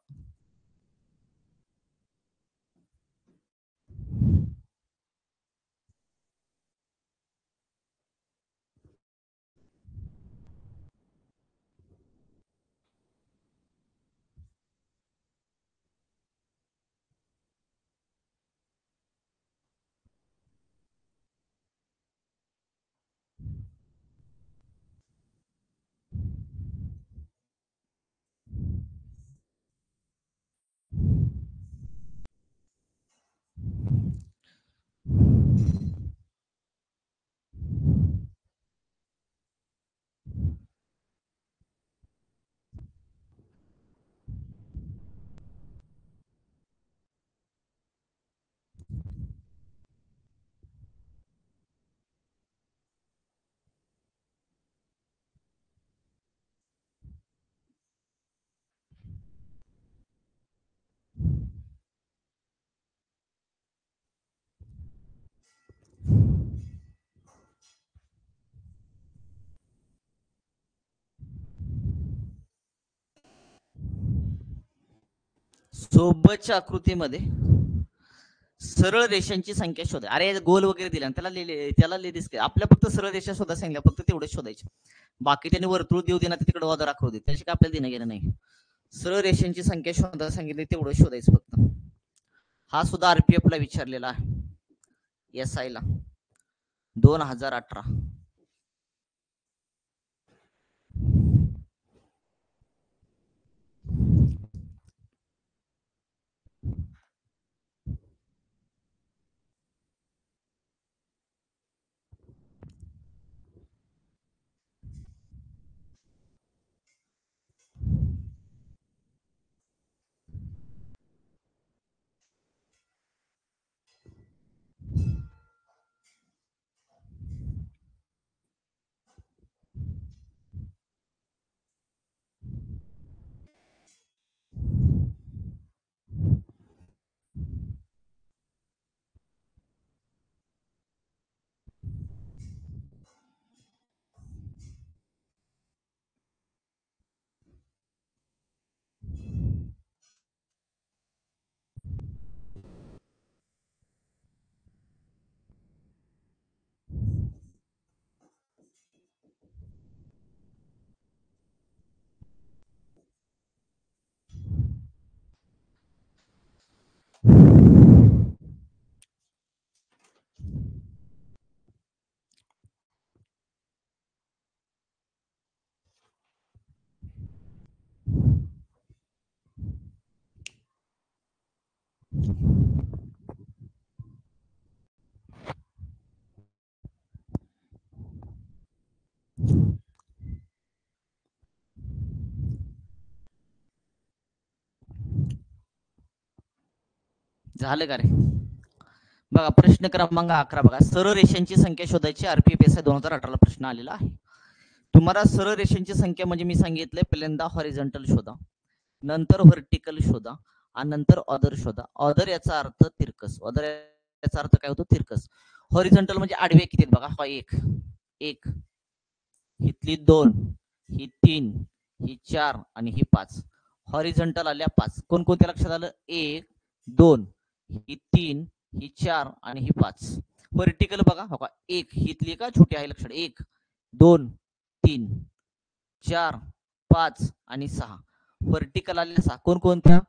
सोबतच्या आकृतीमध्ये सरळ रेषांची संख्या शोधा. अरे गोल वगैरे दिल्या त्याला लेडीज आपल्या फक्त सरळ रेषा शोधा सांगितल्या, फक्त तेवढंच शोधायचे. बाकी त्यांनी वर्तुळ देऊ दे ना, तिकडे वादर आखवू दे, त्याशी काय आपल्याला देणं घेणं नाही. सरळ रेषांची संख्या शोधा सांगितली, तेवढं शोधायचं फक्त. हा सुद्धा RPF ला विचारलेला आहे, SI ला 2018. झालं का रे? बघा प्रश्न क्रमांक 11 बघा, सरळ रेषांची संख्या शोधायची. RPPSI 2018 ला प्रश्न आलेला आहे. तुम्हाला सरळ रेषांची संख्या म्हणजे मी सांगितलंय पहिल्यांदा हॉरिझॉन्टल शोधा, नंतर व्हर्टिकल शोधा आणि नंतर ऑदर शोधा. ऑदर याचा अर्थ तिरकस, ऑदर याचा अर्थ काय होतो? तिरकस. हॉरिझॉन्टल म्हणजे आडवे किती आहेत बघा, हा एक, एक, हितली 2, ही 3, ही 4 आणि ही 5. हॉरिझॉन्टल आल्या 5. कोणकोणत्या लक्षात आलं? 1, 2, ही 3, ही 4 आणि ही 5. व्हर्टिकल बघा, हो का, 1 हितली का छोटी आहे लक्षात, 1, 2, 3, 4, 5 आणि 6. व्हर्टिकल आल्या 6. कोणकोणत्या?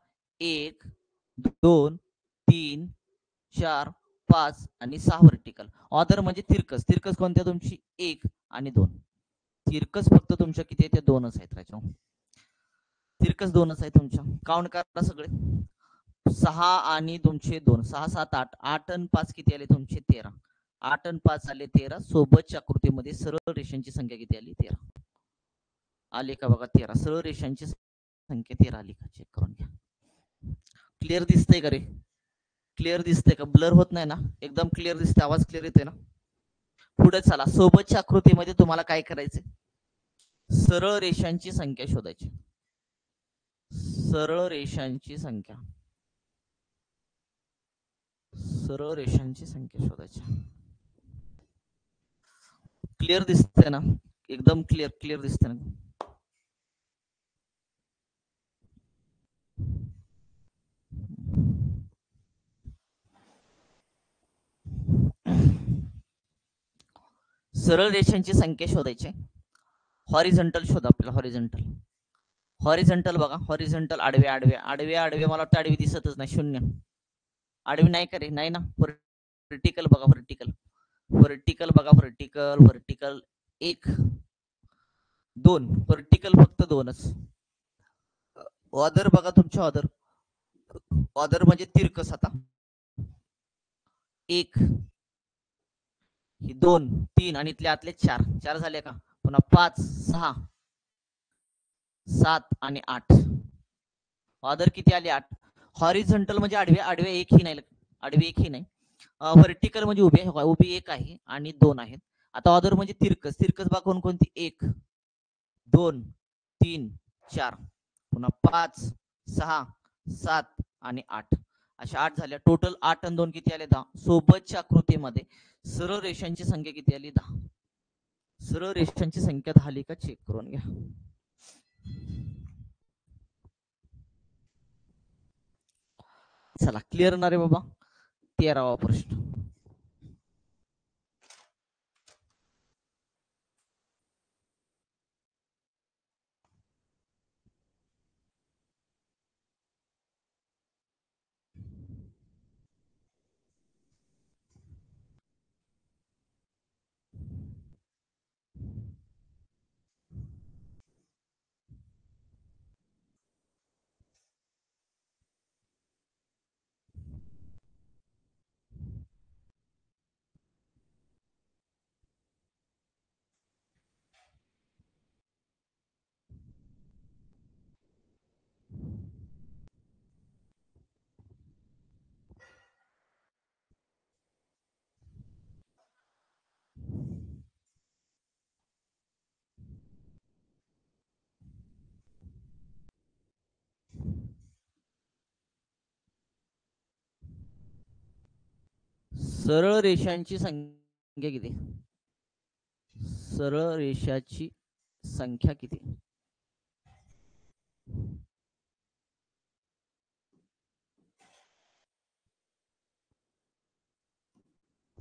1, 2, 3, 4, 5 आणि 6 व्हर्टिकल. ऑदर म्हणजे तिरकस. तिरकस कोणत्या तुमची? 1 आणि 2. तिरकस फक्त तुमच्या किती आहेत? 2च आहेत. राजा तिरकस 2च आहे तुमच्या. काउंट करा सगळे. 6 आणि तुमचे 2, 6, 7, 8, 8 आणि 5 किती आले तुमचे? 13. 8 आणि 5 आले 13. सोबतच्या आकृतीमध्ये सरळ रेषांची संख्या किती आली? 13 आली का बघा? 13. सरळ रेषांची संख्या 13 आली का? चेक करून घ्या. क्लिअर दिसतंय का रे? क्लिअर दिसतंय का? ब्लर होत नाही ना? एकदम क्लिअर दिसतंय? आवाज क्लिअर येतोय ना? पुढे चला. सोबतच्या आकृतीमध्ये तुम्हाला काय करायचंय? सरळ रेषांची संख्या शोधायची. सरळ रेषांची संख्या, सरळ रेषांची संख्या शोधायची. क्लिअर दिसतंय ना? एकदम क्लिअर, क्लिअर दिसतंय ना? सरळ रेषांची संख्या शोधायची. हॉरिझॉन्टल शोधा आपल्याला. हॉरिझॉन्टल, हॉरिझॉन्टल बघा. हॉरिझॉन्टल आडवे, आडवे, आडवे, आडवे. मला वाटतं आडवी दिसतच नाही. 0 आडवी नाही का रे? नाही ना. व्हर्टिकल बघा, व्हर्टिकल, व्हर्टिकल बघा, व्हर्टिकल, व्हर्टिकल 1, 2. व्हर्टिकल फक्त 2च. ऑदर बघा तुमच्या. ऑदर, ऑदर म्हणजे तिरकस. आता 1, ही 2, 3 आणि इथले आतले 4, 4 झाले का? पुन्हा 5, 6, 7 आणि 8. ऑदर किती आले? 8. हॉरिझॉन्टल म्हणजे आडवे, आडवे एकही नाही, आडवे एकही नाही. व्हर्टिकल म्हणजे उभी, उभी 1 आहे आणि 2 आहेत. आता ऑदर म्हणजे तिरकस. तिरकस बघा कोणकोणती? 1, 2, 3, 4, पुन्हा 5, 6, 7 आणि 8. अशा 8 झाल्या. टोटल 8 आणि 2 किती आले? 10. सोबतच्या आकृतीमध्ये सरळ रेषांची संख्या किती आली? 10. सरळ रेषांची संख्या 10 आली का? चेक करून घ्या. चला, क्लिअर ना रे बाबा? 13वा प्रश्न. सरळ रेषांची संख्या किती? सरळ रेषाची संख्या किती?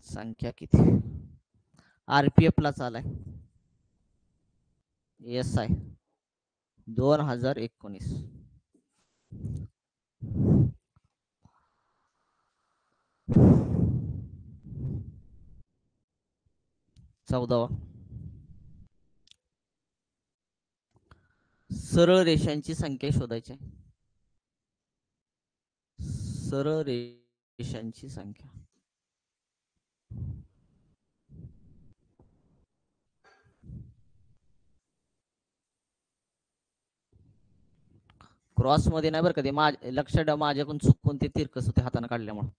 संख्या किती? RPF ला चालाय. SI 2019. 14वा. सरळ रेषांची संख्या शोधायची. सरळ रेषांची संख्या. क्रॉस मध्ये नाही बरं का, ते लक्षात ठेवा, माझ्याकडून चुकून ते तिरकस होते हाताने काढल्यामुळे.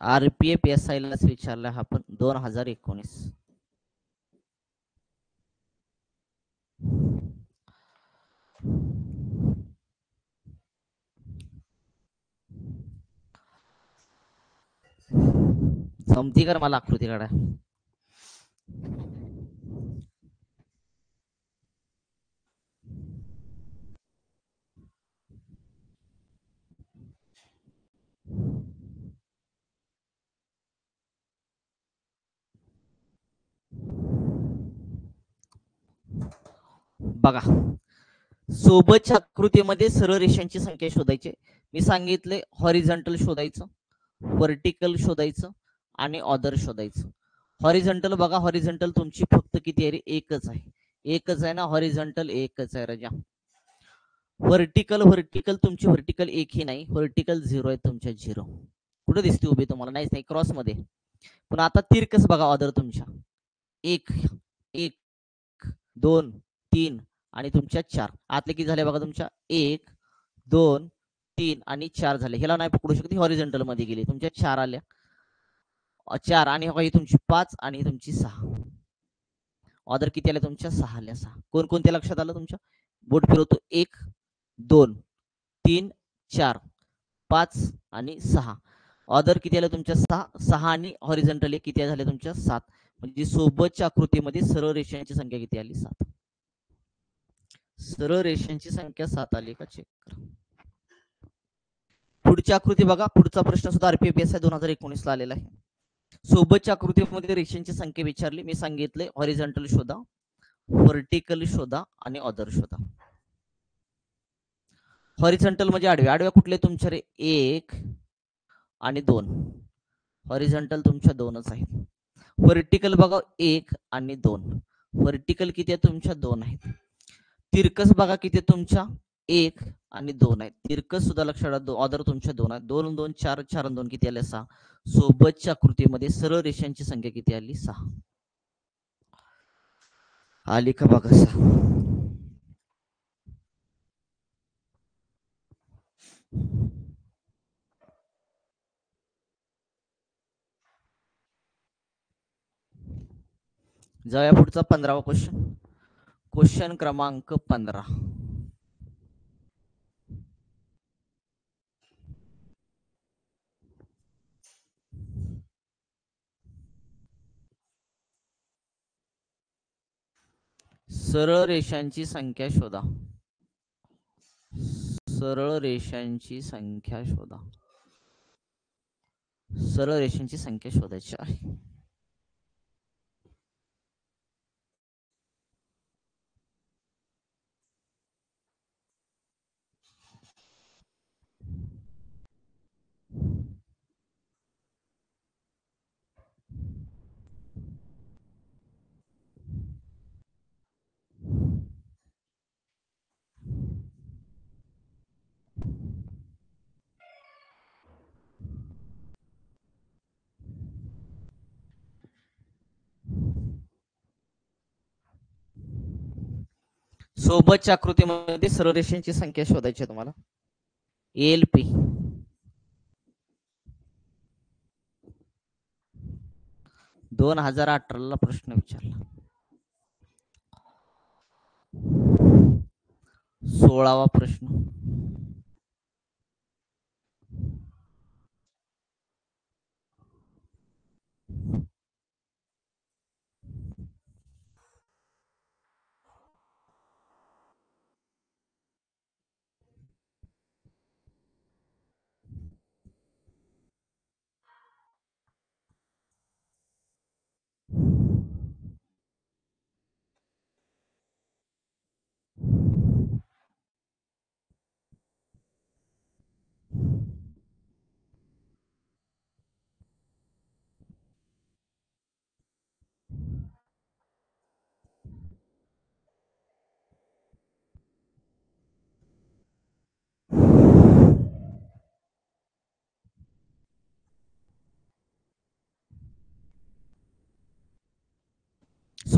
RPF SI लाच विचारला हा पण 2019. जमती कर मला आकृती काढा. बघा, सोबतच्या आकृतीमध्ये सरळ रेषांची संख्या शोधायची. मी सांगितले हॉरिझॉन्टल शोधायचं, व्हर्टिकल शोधायचं आणि ऑदर शोधायचं. हॉरिझॉन्टल बघा, हॉरिझॉन्टल तुमची फक्त किती आहे? एकच आहे. एकच आहे ना हॉरिझॉन्टल, एकच आहे राजा. व्हर्टिकल व्हर्टिकल तुमची व्हर्टिकल एकही नाही, व्हर्टिकल 0 आहे तुमच्या 0. कुठे दिसते उभी तुम्हाला? नाहीच नाही, क्रॉस मध्ये. पण आता तिरकस बघा ऑदर तुमच्या 1 1 2 3 आणि तुमच्या 4. आतले किती झाले बघा तुमच्या? 1 2 3 आणि 4 झाले. ह्याला नाही पकडू शकत, हॉरिझॉन्टल मध्ये गेली. तुमच्या 4 आल्या, 4 आणि ही तुमची 5 आणि तुमची 6. ऑर्डर किती आल्या तुमच्या? 6 आल्या. 6 कोण कोणत्या लक्षात आलं तुमच्या? बोट फिरवतो. 1 2 3 4 5 आणि 6. ऑर्डर किती आलं तुमच्या? 6. 6 आणि हॉरिझॉन्टल किती झाले तुमच्या? 7. म्हणजे सोबतच्या आकृतीमध्ये सरळ रेषांची संख्या किती आली? 7. सरळ रेषांची संख्या 7 आली का? चेक करा. पुढची आकृती बघा. पुढचा प्रश्न सुद्धा RPFSI 2019 ला आलेला आहे. सोबतच्या आकृतीमध्ये रेषांची संख्या विचारली. मी सांगितले हॉरिझॉन्टल शोधा, व्हर्टिकल शोधा आणि ऑदर शोधा. हॉरिझॉन्टल म्हणजे आडव्या. आडव्या कुठले तुमच्या रे? 1 आणि 2. हॉरिझॉन्टल तुमच्या 2च आहेत. व्हर्टिकल बघा 1 आणि 2. व्हर्टिकल किती आहे तुमच्या? 2 आहेत. तिरकस बघा किती तुमच्या? 1 आणि 2 आहेत. तिरकस सुद्धा लक्षात, ऑदर तुमच्या 2 आहेत. 2 2 4 4 2 किती आले? 6. सोबतच्या आकृतीमध्ये सरळ रेषांची संख्या किती आली? 6 आली का बघा? 6. जाऊया पुढचा 15वा क्वेश्चन. क्वेश्चन क्रमांक 15. सरळ रेषांची संख्या शोधा. सरळ रेषांची संख्या शोधा. सरळ रेषांची संख्या शोधायची आहे. सोबतच्या आकृतीमध्ये सरळ रेषांची संख्या शोधायची तुम्हाला. ALP 2018 ला प्रश्न विचारला. 16वा प्रश्न.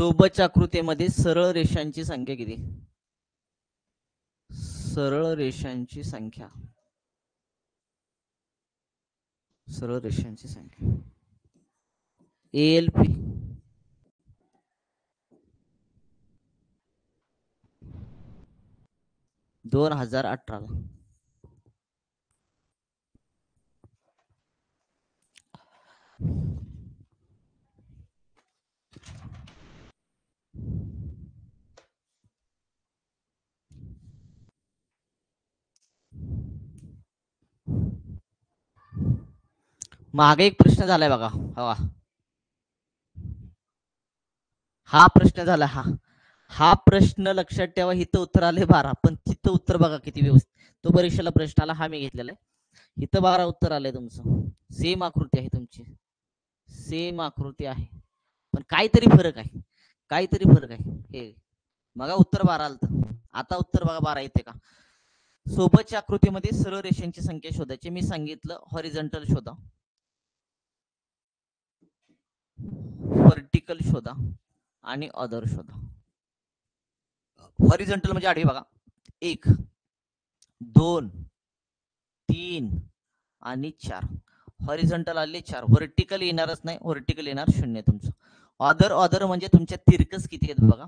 सोबतच्या आकृतीमध्ये सरळ रेषांची संख्या किती? सरळ रेषांची संख्या, सरळ रेषांची संख्या ALP 2018 मागे एक प्रश्न झालाय बघा. हवा हा प्रश्न झाला. हा प्रश्न लक्षात ठेवा. इथं उत्तर आले 12, पण तिथं उत्तर बघा किती व्यवस्थित. तो परीक्षेला प्रश्न आला, हा मी घेतलेला आहे. इथं 12 उत्तर आलंय तुमचं. सेम आकृती आहे तुमची, सेम आकृती आहे, पण काहीतरी फरक आहे, काहीतरी फरक आहे. हे बघा उत्तर 12 आलं, आता उत्तर बघा 12 येते का? सोबतच्या आकृतीमध्ये सरळ रेषांची संख्या शोधायची. मी सांगितलं हॉरिझॉन्टल शोधा, व्हर्टिकल शोधा आणि अदर शोधा. हॉरिझॉन्टल म्हणजे आडवी बघा, 1 2 3 आणि 4. हॉरिझॉन्टल आले 4, व्हर्टिकल येणारच नाही, व्हर्टिकल येणार 0 तुमचं. अदर, अदर म्हणजे तुमच्या तिरकस किती आहेत बघा.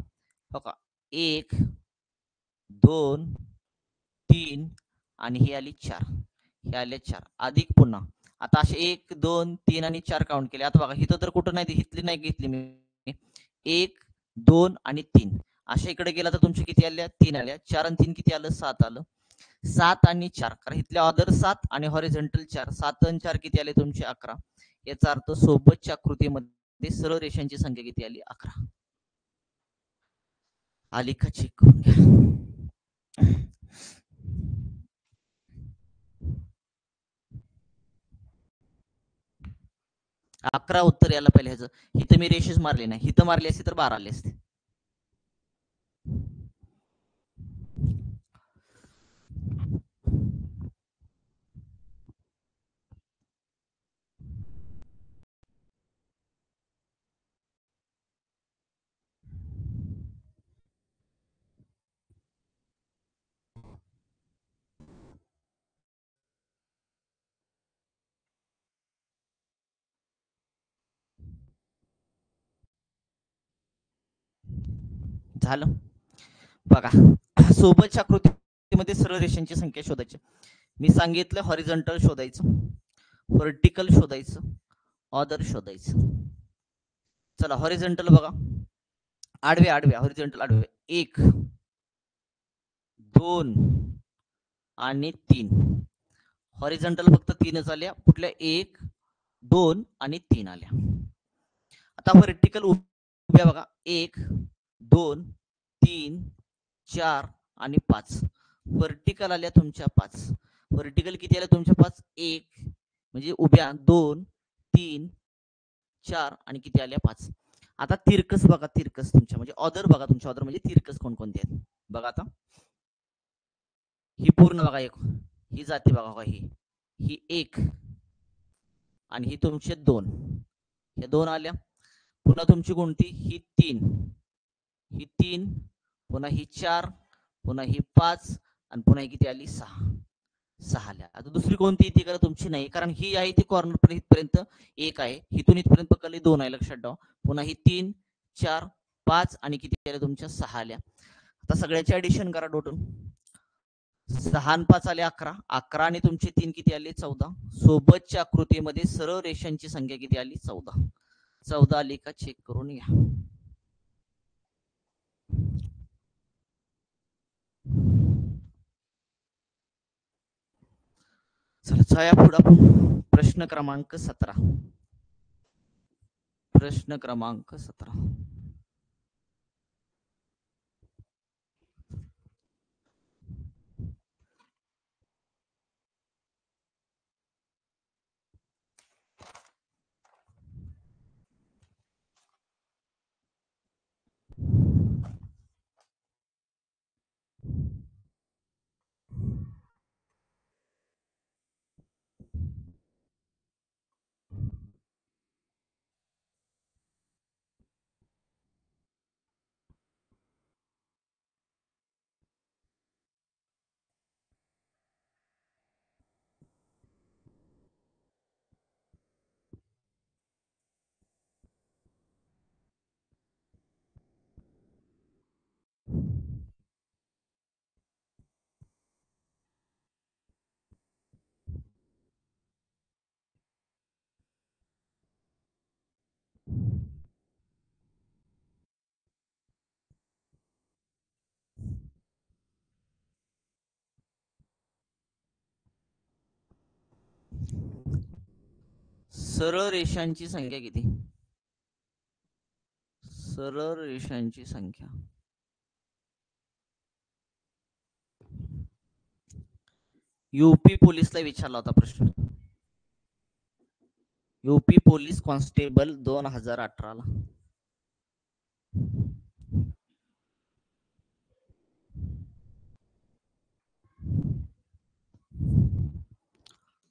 हो का, 1 2 3 आणि ही आली 4, हे आले 4 अधिक पुन्हा. आता असे 1 2 3 आणि 4 काउंट केले. आता बघा इथं तर कुठं नाही घेतली, नाही घेतली मी. 1 2 आणि 3 अशा इकडे गेला तर तुमचे किती आल्या? 3 आल्या. 4 आणि 3 किती आलं? 7 आलं. 7 आणि 4, कारण इथले ऑर्डर 7 आणि हॉरिझॉन्टल 4, 7 आणि 4 किती आले तुमचे? 11. याचा अर्थ सोबतच्या आकृतीमध्ये सरळ रेषांची संख्या किती आली? 11. आली का? चेक करून घ्या. 11 उत्तर यायला पाहिजे ह्याचं. इथं मी रेषेच मारली नाही, इथं मारली असती तर 12 आले असते. झालं बघा. सोबतच्या आकृतीमध्ये सरळ रेषांची संख्या शोधायची. मी सांगितलं हॉरिझॉन्टल शोधायचं, व्हर्टिकल शोधायचं, ऑदर शोधायचं. चला हॉरिझॉन्टल बघा, आडव्या आडव्या, हॉरिझॉन्टल आडव्या, 1 2 आणि 3. हॉरिझॉन्टल फक्त 3च आल्या. कुठल्या? 1 2 आणि 3 आल्या. आता व्हर्टिकल उभ्या बघा, 1 2 3 4 आणि 5. व्हर्टिकल आल्या तुमच्या 5. व्हर्टिकल किती आल्या तुमच्या? 5. 1 म्हणजे उभ्या, 2 3 4 आणि किती आल्या? 5. आता तिरकस बघा, तिरकस तुमच्या म्हणजे ऑदर बघा, तुमच्या ऑदर म्हणजे तिरकस कोणकोणते आहेत बघा. आता ही पूर्ण बघा, एक ही जाते बघा, ही 1 आणि ही तुमचे 2, हे 2 आल्या. पुन्हा तुमची कोणती? ही 3, ही 3, पुन्हा ही 4, पुन्हा ही 5 आणि पुन्हा ही किती आली? 6. 6 आल्या. आता दुसरी कोणती येते का? तुमची नाही, कारण ही आहे ती कॉर्नर पण इथपर्यंत 1 आहे, हिथून इथपर्यंत पकडली 2 आहे, लक्षात ठेवा. पुन्हा ही 3 4 5 आणि किती आल्या तुमच्या? 6 आल्या. आता सगळ्याची ऍडिशन करा टोटल. 6 आणि 5 आले 11. 11 आणि तुमचे 3 किती आले? 14. सोबतच्या आकृतीमध्ये सरळ रेषांची संख्या किती आली? 14. 14 आली का? चेक करून घ्या. चला छाया पुढे आपण प्रश्न क्रमांक 17. प्रश्न क्रमांक 17. सरळ रेषांची संख्या किती? सरळ रेषांची संख्या यूपी पोलीसला विचारला होता प्रश्न. यूपी पोलीस कॉन्स्टेबल 2018 ला.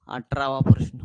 अठरावा प्रश्न.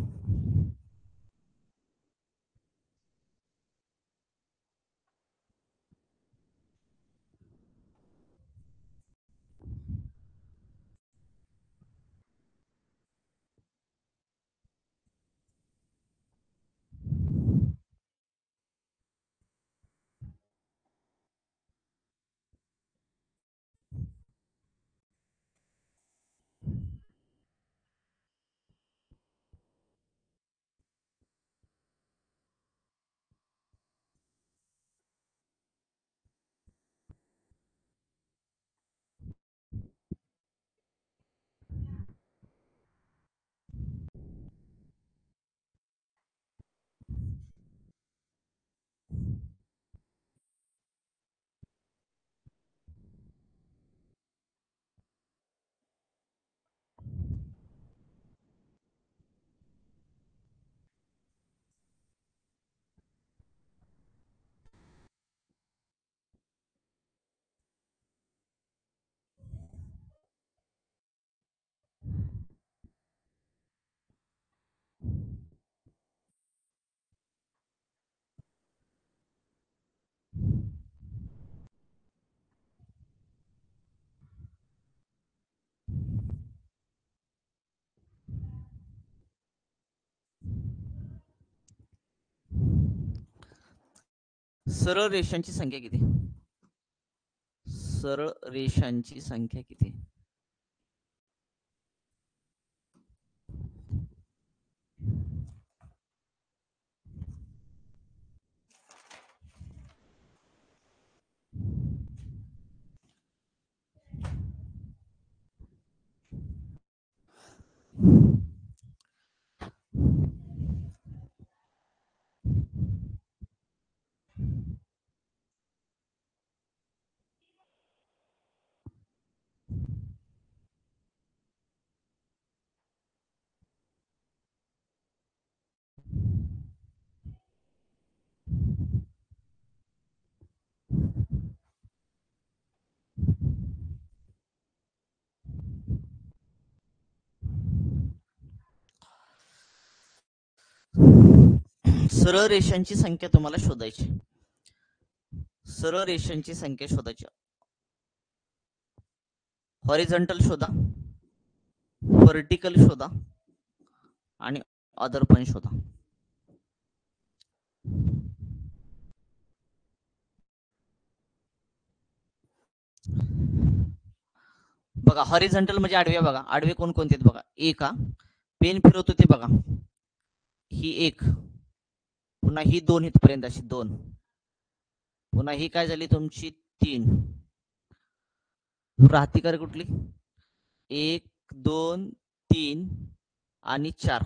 सरळ रेषांची संख्या किती? सरळ रेषांची संख्या किती? सरळ रेषांची संख्या तुम्हाला शोधायची. सरळ रेषांची संख्या शोधायची. हॉरिझॉन्टल शोधा, व्हर्टिकल शोधा आणि अदर पण शोधा. बघा हॉरिझॉन्टल म्हणजे आडवे. बघा आडवे कोणकोणते आहेत बघा. एक पेन फिरवतो ते बघा, ही एक, पुन्हा ही दोन इथपर्यंत अशी दोन, पुन्हा ही काय झाली तुमची तीन. राहती कर कुठली? एक, दोन, तीन आणि चार.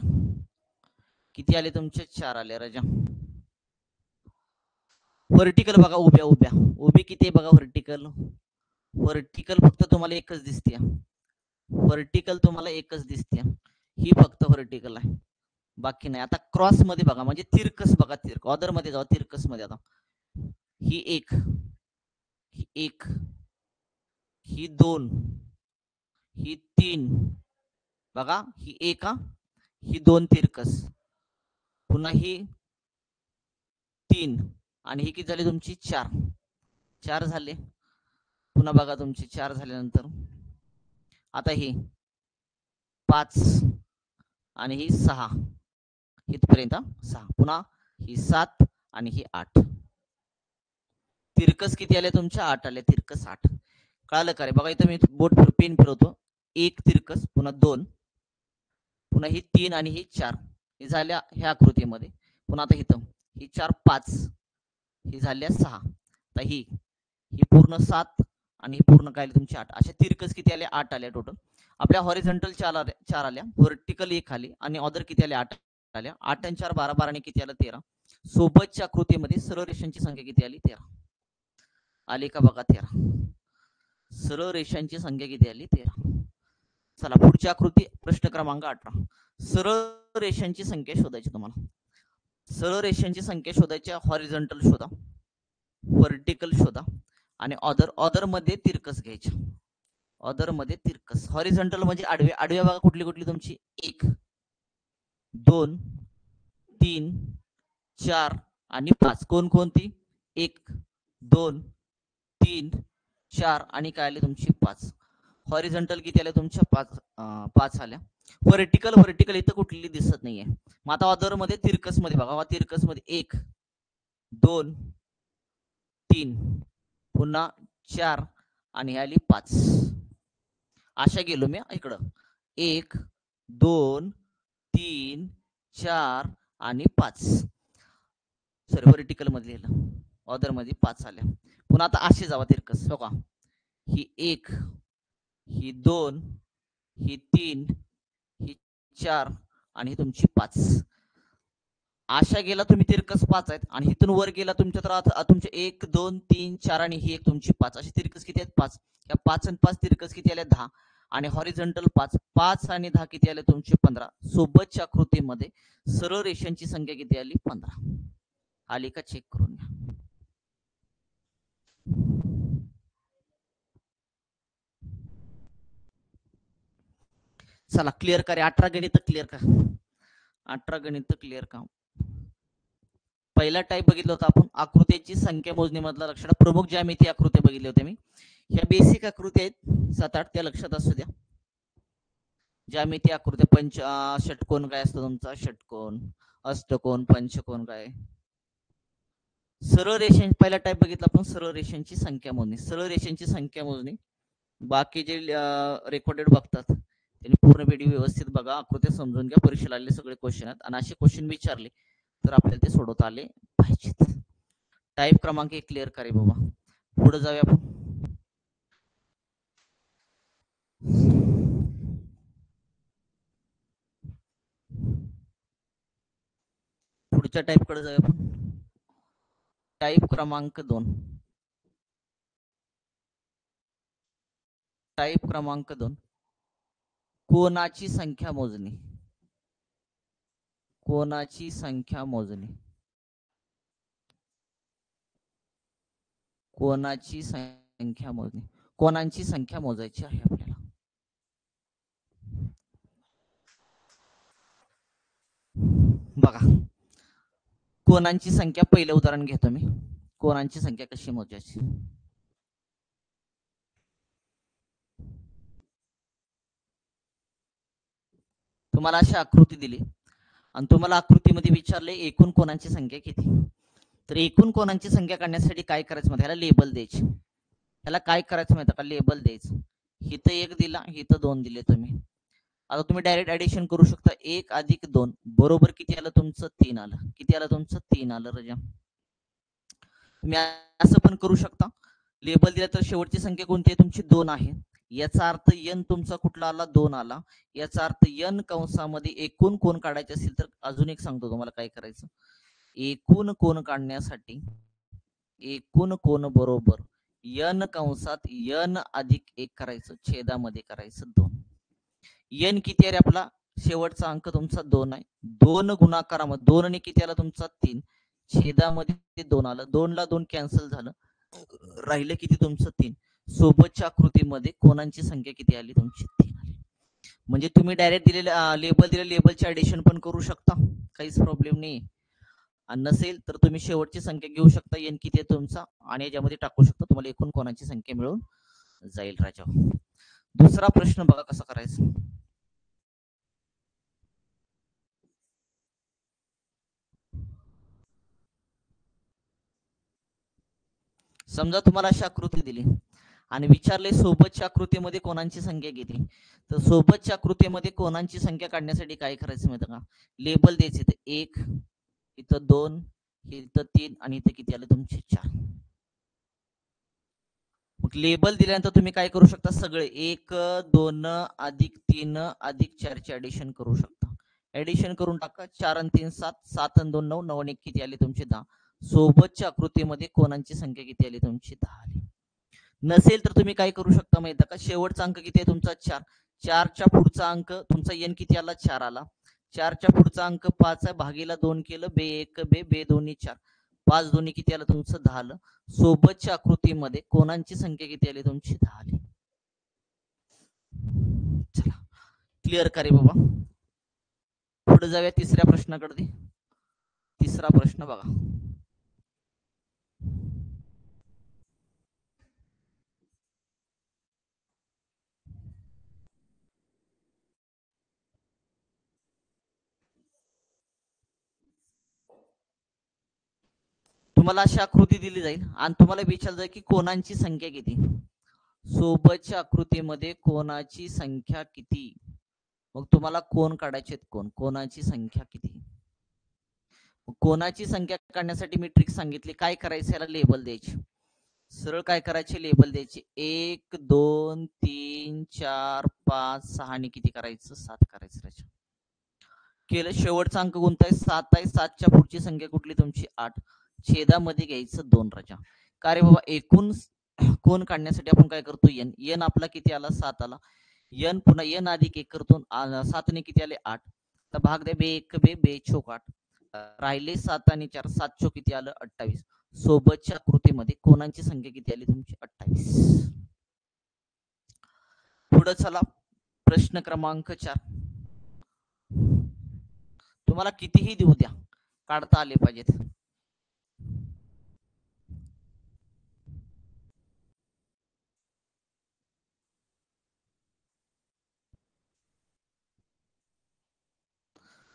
किती आले तुमचे? चार आले राजा. व्हर्टिकल बघा, उभ्या उभ्या उभी किती बघा व्हर्टिकल. व्हर्टिकल फक्त तुम्हाला एकच दिसते. व्हर्टिकल तुम्हाला एकच दिसते, ही फक्त व्हर्टिकल आहे, बाकी नाही. आता क्रॉस मध्ये बघा म्हणजे तिरकस बघा, तिरक ऑदर मध्ये जाऊ, तिरकस मध्ये. आता ही एक, ही एक, ही दोन, ही तीन बघा, ही एक, ही दोन तिरकस, पुन्हा ही तीन आणि ही किती झाली तुमची? चार. चार झाले. पुन्हा बघा तुमची चार झाल्यानंतर आता ही पाच आणि ही सहा, इथपर्यंत सहा, पुन्हा ही सात आणि ही आठ. तिरकस किती आले तुमच्या? आठ आले. तिरकस आठ. कळालं का रे? बघा इथं मी बोट पेन फिरवतो, एक तिरकस, पुन्हा दोन, पुन्हा ही तीन आणि ही चार, ही झाल्या ह्या आकृतीमध्ये. पुन्हा आता इथं ही चार पाच, ही झाल्या सहा, तर ही पूर्ण सात आणि ही पूर्ण काय तुमची आठ. अशा तिरकस किती आले? आठ आले टोटल. आपल्या हॉरिझॉन्टल चार आल्या, व्हर्टिकल एक आली आणि ऑदर किती आले? आठ आल्या. 8 आणि 4 12, 12 आणि किती आलं 13. सोबतच्या आकृतीमध्ये सरळ रेषांची संख्या किती आली 13. आली का बघा 13. सरळ रेषांची संख्या किती आली 13. चला पुढची आकृती प्रश्न क्रमांक 18. सरळ रेषांची संख्या शोधायची तुम्हाला. सरळ रेषांची संख्या शोधायची. हॉरिझॉन्टल शोधा, व्हर्टिकल शोधा आणि ऑदर मध्ये तिरकस घ्यायच्या. ऑदर मध्ये तिरकस. हॉरिझॉन्टल म्हणजे आडवे. आडव्या बघा कुठली कुठली तुमची 1 2 3 4 आणि 5. कोणकोणती 1 2 3 4 आणि काय आले तुमची 5. हॉरिझॉन्टल किती आल्या तुमच्या 5 आल्या. व्हर्टिकल इथं कुठली दिसत नाहीये. मग आता ऑदर मध्ये तिरकस मध्ये बघा. तिरकस मध्ये 1 2 3 पुन्हा 4 आणि आली 5. अशा गेलो मी इकडं. 1 2 3 4 आणि 5. सॉरी व्हर्टिकल मध्ये लिहिलं. ऑदर मध्ये 5 आल्या. पुन्हा आता असे जावा तिरकस. हो का, ही 1 ही 2 ही 3 ही 4 आणि ही तुमची 5. अशा गेला तुम्ही तिरकस 5 आहेत आणि इथून वर गेला तुमच्या तर तुमचे 1 2 3 4 आणि ही एक तुमची 5. अशी तिरकस किती आहेत 5. या 5 आणि 5 तिरकस किती आल्या 10 आणि हॉरिझॉन्टल 5. 5 आणि 10 किती आले तुमचे 15. सोबतच्या आकृतीमध्ये सरळ रेषांची संख्या किती आली 15. आली का चेक करून घ्या. चला क्लिअर करा. 18 गणित क्लिअर का. 18 गणित क्लिअर का. पहिला टाईप बघितलं होतं आपण आकृतीची संख्या मोजणी मधला. लक्षात प्रमुख ज्यामिती आकृती बघितली होते मी. ह्या बेसिक आकृती आहेत 7-8 त्या लक्षात असू द्या. ज्यामिती आकृती षटकोन काय असतो तुमचा. षटकोन अष्टकोन पंचकोन काय. सरळ रेषांची पहिला टाईप बघितला आपण सरळ रेषांची संख्या मोजणी. सरळ रेषांची संख्या मोजणी. बाकी जे रेकॉर्डेड बघतात त्यांनी पूर्ण व्हिडिओ व्यवस्थित बघा. आकृती समजून घ्या. परीक्षेला आलेले सगळे क्वेश्चन आहेत आणि असे क्वेश्चन विचारले तर आपल्याला ते सोडवता आले पाहिजेत. टाईप क्रमांक 1 क्लिअर करे बाबा. पुढे जाऊया आपण. पुढच्या टाईप कडे जाऊया आपण. टाईप क्रमांक 2. टाईप क्रमांक 2 कोनाची संख्या मोजणी. कोनाची संख्या मोजणी. कोनाची संख्या मोजणी. कोनांची संख्या मोजायची आहे आपल्याला. बघा कोनांची संख्या पहिलं उदाहरण घेतो मी. कोनांची संख्या कशी मोजायची. तुम्हाला अशी आकृती दिली आणि तुम्हाला आकृतीमध्ये विचारले एकूण कोनांची संख्या किती. तर एकूण कोनांची संख्या काढण्यासाठी काय करायचं माहिती. ह्याला लेबल द्यायची. ह्याला काय करायचं माहिती का. लेबल द्यायचं. इथं 1 दिला इथं 2 दिले तुम्ही. आता तुम्ही डायरेक्ट ऍडिशन करू शकता. 1 अधिक 2 बरोबर किती आलं तुमचं 3 आलं. किती आलं तुमचं 3 आलं. रजा तुम्ही असं पण करू शकता. लेबल दिला तर शेवटची संख्या कोणती आहे तुमची 2 आहे. याचा अर्थ n तुमचा कुठला आला 2 आला. याचा अर्थ n कंसामध्ये एकूण कोण काढायचे असेल तर अजून एक सांगतो तुम्हाला काय करायचं. एकूण कोण काढण्यासाठी एकूण कोण बरोबर n कंसात n अधिक 1 करायचं. छेदामध्ये करायचं 2. n किती आहे आपला शेवटचा अंक तुमचा 2 आहे. 2 गुणाकारामध्ये 2 आणि किती आला तुमचा 3. छेदामध्ये 2 आलं. 2 ला 2 कॅन्सल झालं. राहिलं किती तुमचं 3. सोबतच्या आकृतीमध्ये कोणांची संख्या किती आली तुमची 3 आली. म्हणजे तुम्ही डायरेक्ट दिलेल्या लेबलचे ऍडिशन पण करू शकता. काहीच प्रॉब्लेम नाही. आणि नसेल तर तुम्ही शेवटची संख्या घेऊ शकता. n किती आहे तुमचा आणि याच्यामध्ये टाकू शकता. तुम्हाला एकूण कोणाची संख्या मिळून जाईल. राजा दुसरा प्रश्न बघा कसा करायचा. समजा तुम्हाला अशी आकृती दिली आणि विचारले सोबतच्या आकृतीमध्ये कोणांची संख्या किती. तर सोबतच्या आकृतीमध्ये कोणांची संख्या काढण्यासाठी काय करायचं माहिती का. लेबल द्यायचे. तर 1 इथं 2 इथं 3 आणि इथं किती आले तुमचे 4. मग लेबल दिल्यानंतर तुम्ही काय करू शकता. सगळे 1 2 अधिक 3 अधिक 4 चे ऍडिशन करू शकता. ऍडिशन करून टाका. 4 आणि 3 7, 7 आणि 2 9, 9 आणि 1 किती आले तुमचे 10. सोबतच्या आकृतीमध्ये कोणांची संख्या किती आली तुमची 10 आली. नसेल तर तुम्ही काय करू शकता माहिती का, शेवटचा अंक किती आहे तुमचा 4. 4च्या पुढचा अंक तुमचा एन किती आला 4 आला. 4च्या पुढचा अंक 5 आहे, भागीला 2 केलं, बे 1 बे बे 2 4, 5 दोन्ही किती आलं तुमचं 10 आलं. सोबतच्या आकृतीमध्ये कोणांची संख्या किती आली तुमची 10 आली. चला क्लिअर करे बाबा. पुढे जाऊया तिसऱ्या प्रश्नाकडे. तिसरा प्रश्न बघा. तुम्हाला अशी आकृती दिली जाईल आणि तुम्हाला विचारलं जाईल की कोणांची संख्या किती. सोबतच्या आकृतीमध्ये कोणाची संख्या किती. मग तुम्हाला कोण काढायचे, कोणाची संख्या किती. कोणाची संख्या काढण्यासाठी मी ट्रिक सांगितली. काय करायचं, याला लेबल द्यायचे. सरळ काय करायचे, लेबल द्यायचे. 1 2 3 4 5 6 आणि किती करायचं 7 करायचं. केलं. शेवटचा अंक कोणता आहे 7 आहे. 7च्या पुढची संख्या कुठली तुमची 8. छेदामध्ये घ्यायचं 2 राजा. का रे बाबा, एकूण कोण काढण्यासाठी आपण काय करतो, एन. एन आपला किती आला 7 आला. एन पुन्हा एन अधिक 1 करतो. 7 ने किती आले 8. तर भाग द्या, बे 1 बे बे चोक 8. राहिले 7 आणि 4, 7 चोक किती आलं 28. सोबतच्या आकृतीमध्ये कोणांची संख्या किती आली तुमची 28. पुढे चला प्रश्न क्रमांक 4. तुम्हाला कितीही देऊ द्या, काढता आले पाहिजेत.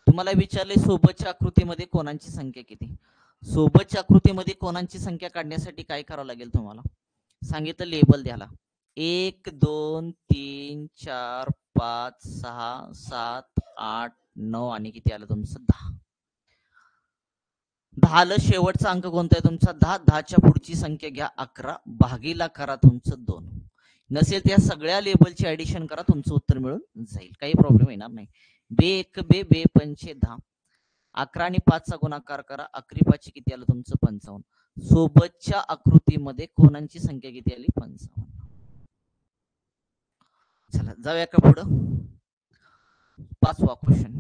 तुम्हाला विचारले सोबतच्या आकृतीमध्ये कोणांची संख्या किती. सोबतच्या आकृतीमध्ये कोणांची संख्या काढण्यासाठी काय करावं लागेल तुम्हाला सांगितलं, लेबल द्याला. 1 2 3 4 5 6 7 8 9 आणि किती आलं तुमचं 10. 10 शेवटचा अंक कोणता आहे तुमचा 10. 10च्या पुढची संख्या घ्या 11, भागीला करा तुमचं 2. नसेल त्या सगळ्या लेबलची ऍडिशन करा, तुमचं उत्तर मिळून जाईल, काही प्रॉब्लेम येणार नाही. बे 1 बे बे 5 10. 11 आणि 5चा गुणाकार करा, 11 5 किती आलं तुमचं 55. सोबतच्या आकृतीमध्ये कोणांची संख्या किती आली 55. चला जाऊया का पुढं. 5वा क्वेश्चन.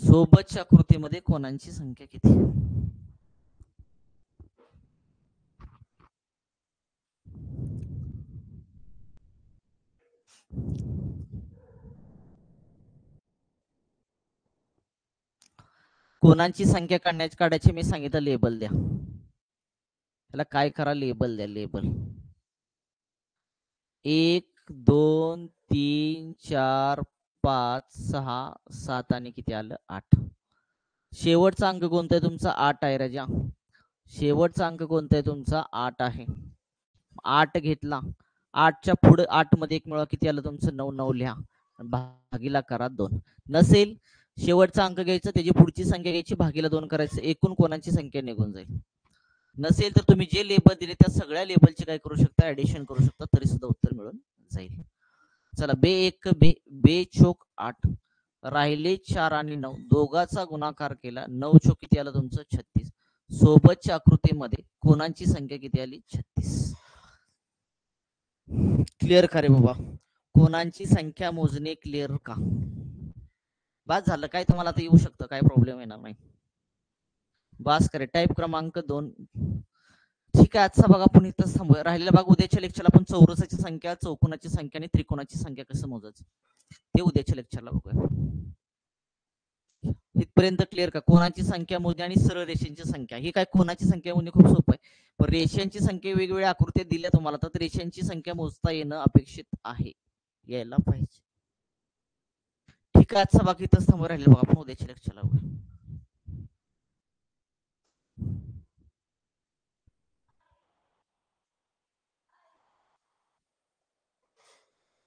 सोबतच्या आकृतीमध्ये कोणांची संख्या किती. कोणांची संख्या काढायची मी सांगितलं, लेबल द्या. त्याला काय करा, लेबल द्या, लेबल. 1 2 3 4 5 6 7 आणि किती आलं 8. शेवटचा अंक कोणता आहे तुमचा 8 आहे राजा. शेवटचा अंक कोणता आहे तुमचा 8 आहे. 8 घेतला, 8च्या पुढे 8 मध्ये 1 मिळवा, किती आलं तुमचं 9. 9 लिहा, भागीला करा 2. नसेल शेवटचा अंक घ्यायचा, त्याची पुढची संख्या घ्यायची, भागीला 2 करायचं, एकूण कोणाची संख्या निघून जाईल. नसेल तर तुम्ही जे लेबल दिले त्या सगळ्या लेबलची काय करू शकता, ऍडिशन करू शकता, तरी सुद्धा उत्तर मिळून जाईल. चला, बे 1 बे बे चोक 8, राहिले 4 आणि 9, दोघाचा गुणाकार केला, 9 चोक किती आलं तुमचं 36. सोबतच्या आकृतीमध्ये कोणांची संख्या किती आली 36. क्लिअर का रे बाबा, कोणांची संख्या मोजणे क्लिअर का. बस झालं काय, तुम्हाला आता येऊ शकतं, काय प्रॉब्लेम येणार नाही. बस करे. टाईप क्रमांक 2. ठीक आहे, आजचा बघा आपण इथं थांबूया. राहिलेला भाग उद्याच्या लेक्चरला आपण चौरसाची संख्या, चौकोनाची संख्या आणि त्रिकोणाची संख्या कसं मोजायचं ते उद्याच्या लेक्चरला बघूया. इथपर्यंत क्लिअर का. कोणाची संख्या मोजणे आणि सरळ रेषांची संख्या, ही काय कोणाची संख्या मोजणे खूप सोपं आहे, पण रेषांची संख्या वेगवेगळ्या आकृत्यात दिल्या तुम्हाला, तर रेषांची संख्या मोजता येणं अपेक्षित आहे, यायला पाहिजे. ठीक आहे, आजचा भाग इथंच थांबूया. राहिलेला भाग आपण उद्याच्या लेक्चरला बघूया.